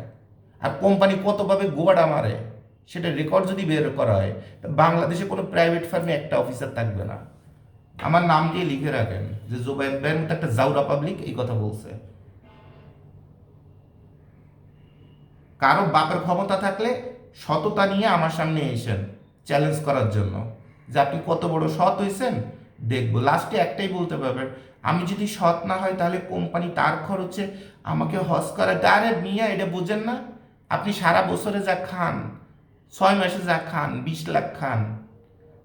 আর কোম্পানি কতভাবে গোয়াডা মারে, সেটা রেকর্ড যদি বের করা হয়, বাংলাদেশে কোনো প্রাইভেট ফার্মে একটা অফিসার থাকবে না। আমার নাম দিয়ে লিখে রাখেন যে জুবাইর ভাইয়ের মতো একটা জাউরা পাবলিক এই কথা বলছে। কারো বাপের ক্ষমতা থাকলে সততা নিয়ে আমার সামনে এসেন চ্যালেঞ্জ করার জন্য, যে আপনি কত বড় সৎ হয়েছেন দেখবো। লাস্টে একটাই বলতে পারবেন, আমি যদি সৎ না হয় তাহলে কোম্পানি তার খরচে আমাকে হজ করা। আরে মিয়া, এটা বোঝেন না? আপনি সারা বছরে যা খান, 6 মাসে যা খান, 20 লাখ খান,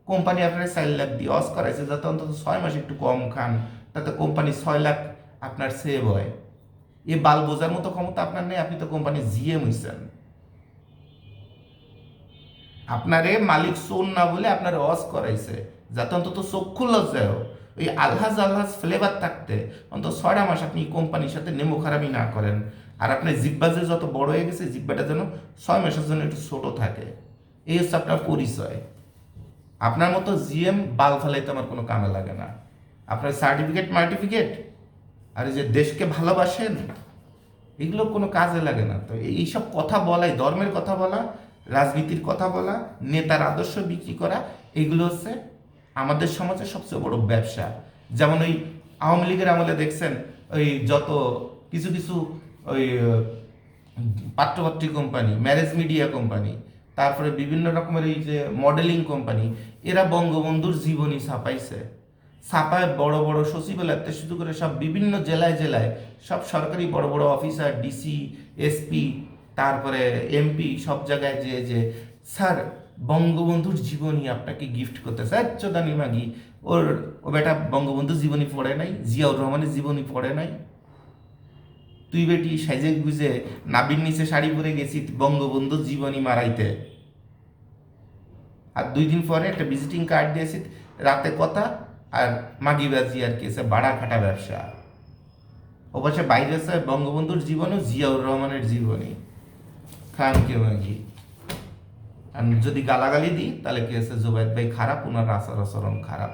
কোম্পানি আপনার 4 লাখ দিয়ে হজ করাইছে, যাতে অন্তত 6 মাসে একটু কম খান, তাতে কোম্পানি 6 লাখ আপনার সেভ হয়। এ বাল বোঝার মতো ক্ষমতা আপনার নেই, আপনি তো কোম্পানি জিএম হইছেন। আপনারে মালিক সোন না বলে আপনার অস করাইছে, যাতে অন্তত চক্ষু লজ্জায় ওই আলহাজ আলহাজ ফ্লেভার থাকতে অন্তত 6টা মাস আপনি কোম্পানির সাথে নেমো খারাপই না করেন। আর আপনার জিব্বা যে যত বড় হয়ে গেছে, জিব্বাটা যেন 6 মাসের জন্য একটু ছোট থাকে। এই হচ্ছে আপনার পরিচয়। আপনার মতো জিএম বাল ফেলাইতে আমার কোনো কামে লাগে না। আপনার সার্টিফিকেট আর এই যে দেশকে ভালোবাসেন, এগুলো কোনো কাজে লাগে না। তো এইসব কথা বলাই, ধর্মের কথা বলা, রাজনীতির কথা বলা, নেতার আদর্শ বিক্রি করা, এগুলো হচ্ছে আমাদের সমাজের সবচেয়ে বড় ব্যবসা। যেমন ওই আওয়ামী লীগের আমলে দেখছেন ওই যত কিছু কিছু ওই পাত্রপাত্রী কোম্পানি, ম্যারেজ মিডিয়া কোম্পানি, তারপরে বিভিন্ন রকমের এই যে মডেলিং কোম্পানি, এরা বঙ্গবন্ধুর জীবনী ছাপাইছে। ছাপায় বড় বড় সচিবালয়তে শুরু করে সব বিভিন্ন জেলায় জেলায় সব সরকারি বড় বড় অফিসার, ডিসি, এসপি, তারপরে এমপি, সব জায়গায় যে স্যার বঙ্গবন্ধুর জীবনী আপনাকে গিফট করতে, স্যার চোদানি মাগি ও বেটা বঙ্গবন্ধুর জীবনী পড়ে নাই, জিয়াউর রহমানের জীবনী পড়ে নাই। তুই বেটি সাইজে গুজে নাবির নিচে শাড়ি পরে গেছি বঙ্গবন্ধুর জীবনী মারাইতে, আর 2 দিন পরে একটা ভিজিটিং কার্ড দিয়েছি রাতে কথা আর মাগিবাজি আর কি আছে, বাড়া খাটা ব্যবসা। অবশ্যই বাইরে আছে বঙ্গবন্ধুর জীবন ও জিয়াউর রহমানের জীবনী, খান কে মাগি। আর যদি গালাগালি দিই তাহলে কি আছে, জুবাইদ ভাই খারাপ, ওনার আচার আচরণ খারাপ।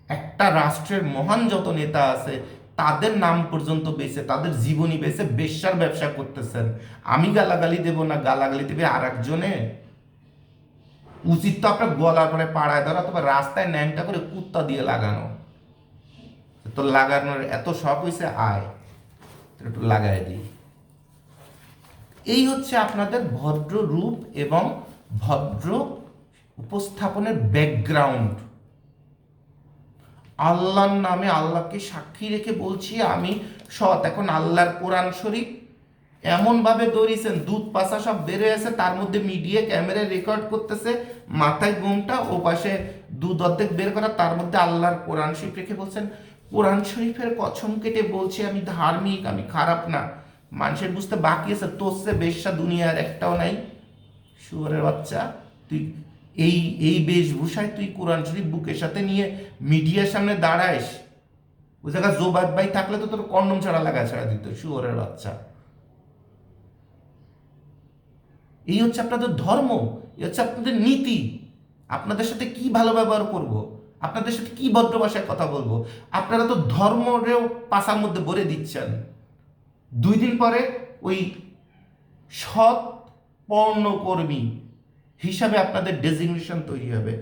একটা রাষ্ট্রের মহান যত নেতা আছে তাদের নাম পর্যন্ত বেছে, তাদের জীবনী বেছে বেশ্যার ব্যবসা করতেছেন। আমি গালাগালি দেব না, গালাগালি দেবে আর একজনে? উচিত তো আপনার গলার পরে পাড়ায় ধরা, অথবা রাস্তায় ন্যাংটা করে কুত্তা দিয়ে লাগানো। তো লাগানোর এত শখ হয়েছে, আয় একটু লাগাই দিই। এই হচ্ছে আপনাদের ভদ্র রূপ এবং ভদ্র উপস্থাপনের ব্যাকগ্রাউন্ড। আল্লাহর নামে আল্লাহকে সাক্ষী রেখে বলছি আমি সৎ। এখন আল্লাহর কোরআন শরীফ এমনভাবে দৌড়িয়েছেন, দুধ পাশা সব বেড়ে আছে, তার মধ্যে মিডিয়া ক্যামেরায় রেকর্ড করতেছে, মাথায় ঘুমটা, ও পাশে দুধ অর্ধেক বের করা, তার মধ্যে আল্লাহর কোরআন শরীফ রেখে বলছেন কোরআন শরীফের কসম কেটে বলছি আমি ধার্মিক, আমি খারাপ না। মানুষের বুঝতে বাকি আছে, তোর সে বেশ্যা দুনিয়ার একটাও নাই। শুয়োরের বাচ্চা, তুই এই এই বেশভূষায় তুই কোরআন শরীফ বুকের সাথে নিয়ে মিডিয়ার সামনে দাঁড়াইস? ওই জায়গায় জোবাদ ভাই থাকলে তো তোর কন্ডম ছাড়া লাগা ছাড়া দিত, শুয়োরের বাচ্চা। এই হচ্ছে আপনাদের ধর্ম, এই হচ্ছে আপনাদের নীতি। আপনাদের সাথে কি ভালো ব্যবহার করব, আপনাদের সাথে কি ভদ্র ভাষায় কথা বলবো? আপনারা তো ধর্মরেও পাশার মধ্যে ভরে দিচ্ছেন। 2 দিন পরে ওই সৎ পর্ণকর্মী হিসাবে আপনাদের ডেজিগনেশন তৈরি হবে।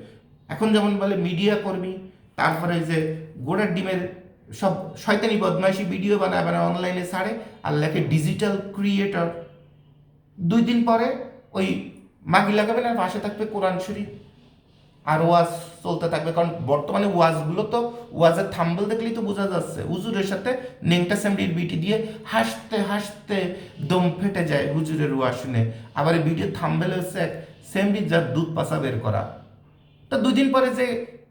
এখন যেমন বলে মিডিয়া কর্মী, তারপরে যে গোড়ার ডিমের সব শয়তানি বদমাইশি ভিডিও বানায় অনলাইনে ছাড়ে আর লেখে ডিজিটাল ক্রিয়েটর। 2 দিন পরে ওই মাগি লাগাবেন আর পাশে থাকবে কোরআন শরীফ আর ওয়াজ চলতে থাকবে। কারণ বর্তমানে ওয়াজগুলো তো ওয়াজের থাম্বল দেখলেই তো বোঝা যাচ্ছে, হুজুরের সাথে নেংটা সেমডির বিটি দিয়ে হাসতে হাসতে দম ফেটে যায় হুজুরের ওয়াজ শুনে। আবার এই ভিডিও থাম্বেল হচ্ছে এক সেমডি যার দুধ পাশা বের করা। তো 2 দিন পরে যে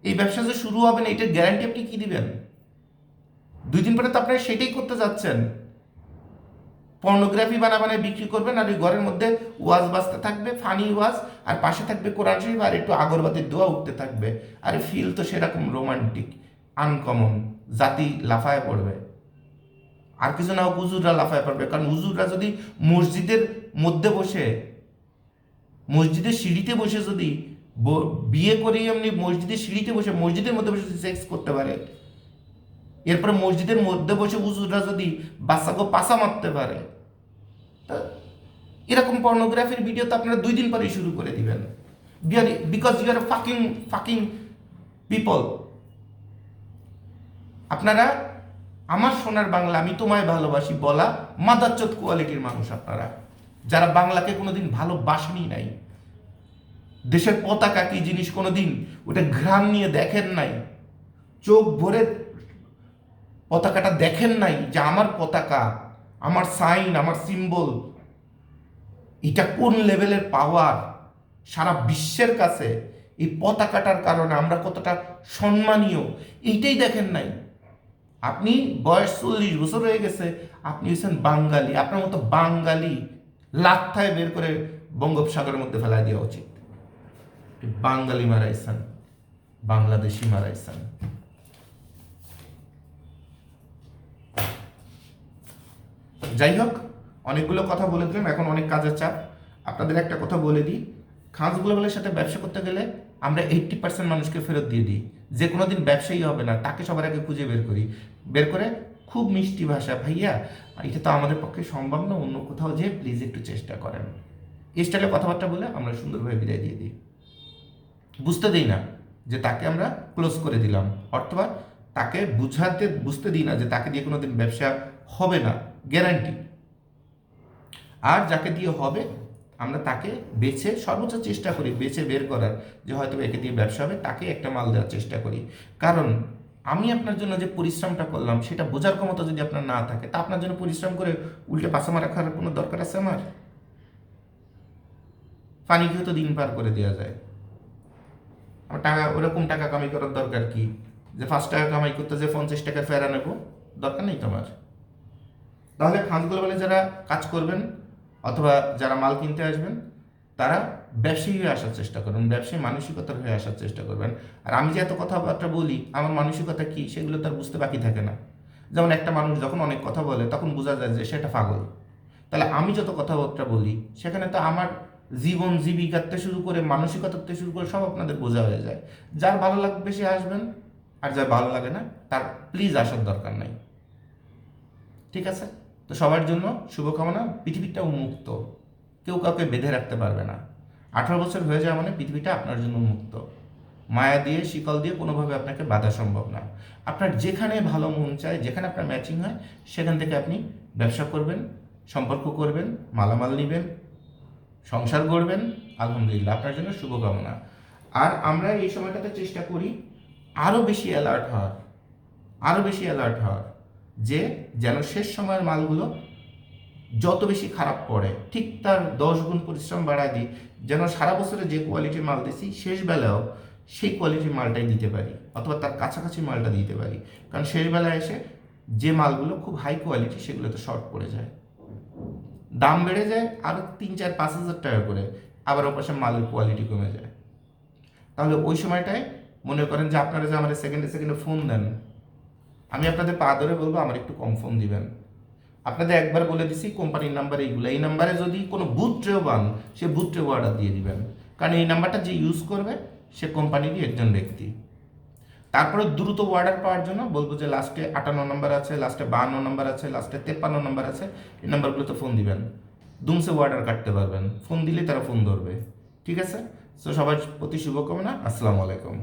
এই ব্যবসা যে শুরু হবে না, এটার গ্যারান্টি আপনি কি দিবেন? 2 দিন পরে তো আপনারা সেটাই করতে যাচ্ছেন, পর্নোগ্রাফি বানাবানায় বিক্রি করবেন, আর ওই ঘরের মধ্যে ওয়াজ বাজতে থাকবে, ফানি ওয়াজ, আর পাশে থাকবে কোরআন শরীফ, আর একটু আগরবাতির দোয়া উঠতে থাকবে। আর ফিল তো সেরকম রোমান্টিক, আনকমন, জাতি লাফায় পড়বে। আর কিছু না হোক হুজুররা লাফায় পড়বে, কারণ হুজুররা যদি মসজিদের মধ্যে বসে, মসজিদের সিঁড়িতে বসে যদি বিয়ে করে এমনি মসজিদের সিঁড়িতে বসে মসজিদের মধ্যে বসে সেক্স করতে পারে, এরপরে মসজিদের মধ্যে বসে হুজুররা যদি বাচ্চাকে পাশা মারতে পারে, এরকম পর্নোগ্রাফির ভিডিও তো আপনারা 2 দিন পরেই শুরু করে দিবেন। Because you are fucking fucking people. আপনারা আমার সোনার বাংলা আমি তোমায় ভালোবাসি বলা মাদারচোদ কোয়ালিটির মানুষ আপনারা, যারা বাংলাকে কোনোদিন ভালোবাসেনি নাই, দেশের পতাকা কি জিনিস কোনোদিন ওটা ঘ্রাণ নিয়ে দেখেন নাই, চোখ ভরে পতাকাটা দেখেন নাই যে আমার পতাকা, আমার সাইন, আমার সিম্বল, এটা কোন লেভেলের পাওয়ার সারা বিশ্বের কাছে। এই পতাকাটার কারণে আমরা কতটা সম্মানীয়, এইটাই দেখেন নাই। আপনি বয়স 40 বছর হয়ে গেছে, আপনি হচ্ছেন বাঙালি। আপনার মতো বাঙালি লাত্থায় বের করে বঙ্গোপসাগরের মধ্যে ফেলাই দেওয়া উচিত। বাঙালি মারাইছেন, বাংলাদেশি মারাইছেন। যাই হোক, অনেকগুলো কথা বলে দিলাম, এখন অনেক কাজের চাপ। আপনাদের একটা কথা বলে দিই, খানস গ্লোবালের সাথে ব্যবসা করতে গেলে আমরা 80% মানুষকে ফেরত দিয়ে দিই। যে কোনো দিন ব্যবসায়ী হবে না তাকে সবার আগে খুঁজে বের করি, বের করে খুব মিষ্টি ভাষা, ভাইয়া এটা তো আমাদের পক্ষে সম্ভব না, অন্য কোথাও যেয়ে প্লিজ একটু চেষ্টা করেন, এই স্টাইলে কথাবার্তা বলে আমরা সুন্দরভাবে বিদায় দিয়ে দিই। বুঝতে দিই না যে তাকে আমরা ক্লোজ করে দিলাম, অথবা তাকে বুঝতে দিই না যে তাকে দিয়ে কোনো দিন ব্যবসা হবে না, গ্যারান্টি। আর যাকে দিয়ে হবে আমরা তাকে বেছে সর্বোচ্চ চেষ্টা করি বেছে বের করার, যে হয়তো একে দিয়ে ব্যবসা হবে, তাকে একটা মাল দেওয়ার চেষ্টা করি। কারণ আমি আপনার জন্য যে পরিশ্রমটা করলাম সেটা বোঝার ক্ষমতা যদি আপনার না থাকে, তা আপনার জন্য পরিশ্রম করে উল্টে পাশা মারা খাওয়ার কোনো দরকার আছে আমার? পানি খেয়ে তো দিন পার করে দেওয়া যায়। আমার টাকা, ওরকম টাকা কামাই করার দরকার কি যে 5 টাকা কামাই করতে যে 50 টাকা ফেরা নেব? দরকার নেই তোমার। তাহলে খানগুলো বলে যারা কাজ করবেন অথবা যারা মাল কিনতে আসবেন তারা ব্যবসায়ী হয়ে আসার চেষ্টা করবেন, ব্যবসায়ী মানসিকতার হয়ে আসার চেষ্টা করবেন। আর আমি যে এত কথাবার্তা বলি আমার মানসিকতা কি সেগুলো তার বুঝতে বাকি থাকে না। যেমন একটা মানুষ যখন অনেক কথা বলে তখন বোঝা যায় যে সেটা পাগল। তাহলে আমি যত কথাবার্তা বলি সেখানে তো আমার জীবন জীবিকাতে শুরু করে মানসিকতাতে শুরু করে সব আপনাদের বোঝা হয়ে যায়। যার ভালো লাগবে সে আসবেন, আর যার ভালো লাগে না তার প্লিজ আসার দরকার নাই। ঠিক আছে? তো সবার জন্য শুভকামনা। পৃথিবীটা উন্মুক্ত, কেউ কাউকে বেঁধে রাখতে পারবে না। 18 বছর হয়ে যাওয়া মানে পৃথিবীটা আপনার জন্য উন্মুক্ত। মায়া দিয়ে শিকল দিয়ে কোনোভাবে আপনাকে বাধা সম্ভব না। আপনার যেখানে ভালো মন চায়, যেখানে আপনার ম্যাচিং হয় সেখান থেকে আপনি ব্যবসা করবেন, সম্পর্ক করবেন, মালামাল নেবেন, সংসার গড়বেন। আলহামদুলিল্লাহ, আপনার জন্য শুভকামনা। আর আমরা এই সময়টাতে চেষ্টা করি আরও বেশি অ্যালার্ট হওয়ার, আরও বেশি অ্যালার্ট হওয়ার, যে যেন শেষ সময়ের মালগুলো যত বেশি খারাপ পড়ে ঠিক তার 10 গুণ পরিশ্রম বাড়ায় দিই, যেন সারা বছরে যে কোয়ালিটির মাল দিছি শেষ বেলাও সেই কোয়ালিটির মালটাই দিতে পারি, অথবা তার কাছাকাছি মালটা দিতে পারি। কারণ শেষ বেলায় এসে যে মালগুলো খুব হাই কোয়ালিটি সেগুলোতে শর্ট পড়ে যায়, দাম বেড়ে যায় আরও 3, 4, 5 হাজার টাকা করে, আবার ওপাশে মালের কোয়ালিটি কমে যায়। তাহলে ওই সময়টায় মনে করেন যে আপনারা যে আমার সেকেন্ডে সেকেন্ডে ফোন দেন, আমি আপনাদের পা ধরে বলবো আমার একটু কম ফোন দিবেন। আপনাদের একবার বলে দিছি কোম্পানির নাম্বার এইগুলো, এই নাম্বারে যদি কোনো বুথ ট্রেও পান সে বুথ ট্রেও অর্ডার দিয়ে দিবেন, কারণ এই নাম্বারটা যে ইউজ করবে সে কোম্পানিরই একজন ব্যক্তি। তারপরে দ্রুত অর্ডার পাওয়ার জন্য বলবো যে লাস্টে 58 নম্বর আছে, লাস্টে 52 নম্বর আছে, লাস্টে 53 নম্বর আছে, এই নাম্বারগুলোতে ফোন দিবেন, দুমসে অর্ডার কাটতে পারবেন। ফোন দিলে তারা ফোন ধরবে। ঠিক আছে? সো সবার প্রতি শুভকামনা। আসসালামু আলাইকুম।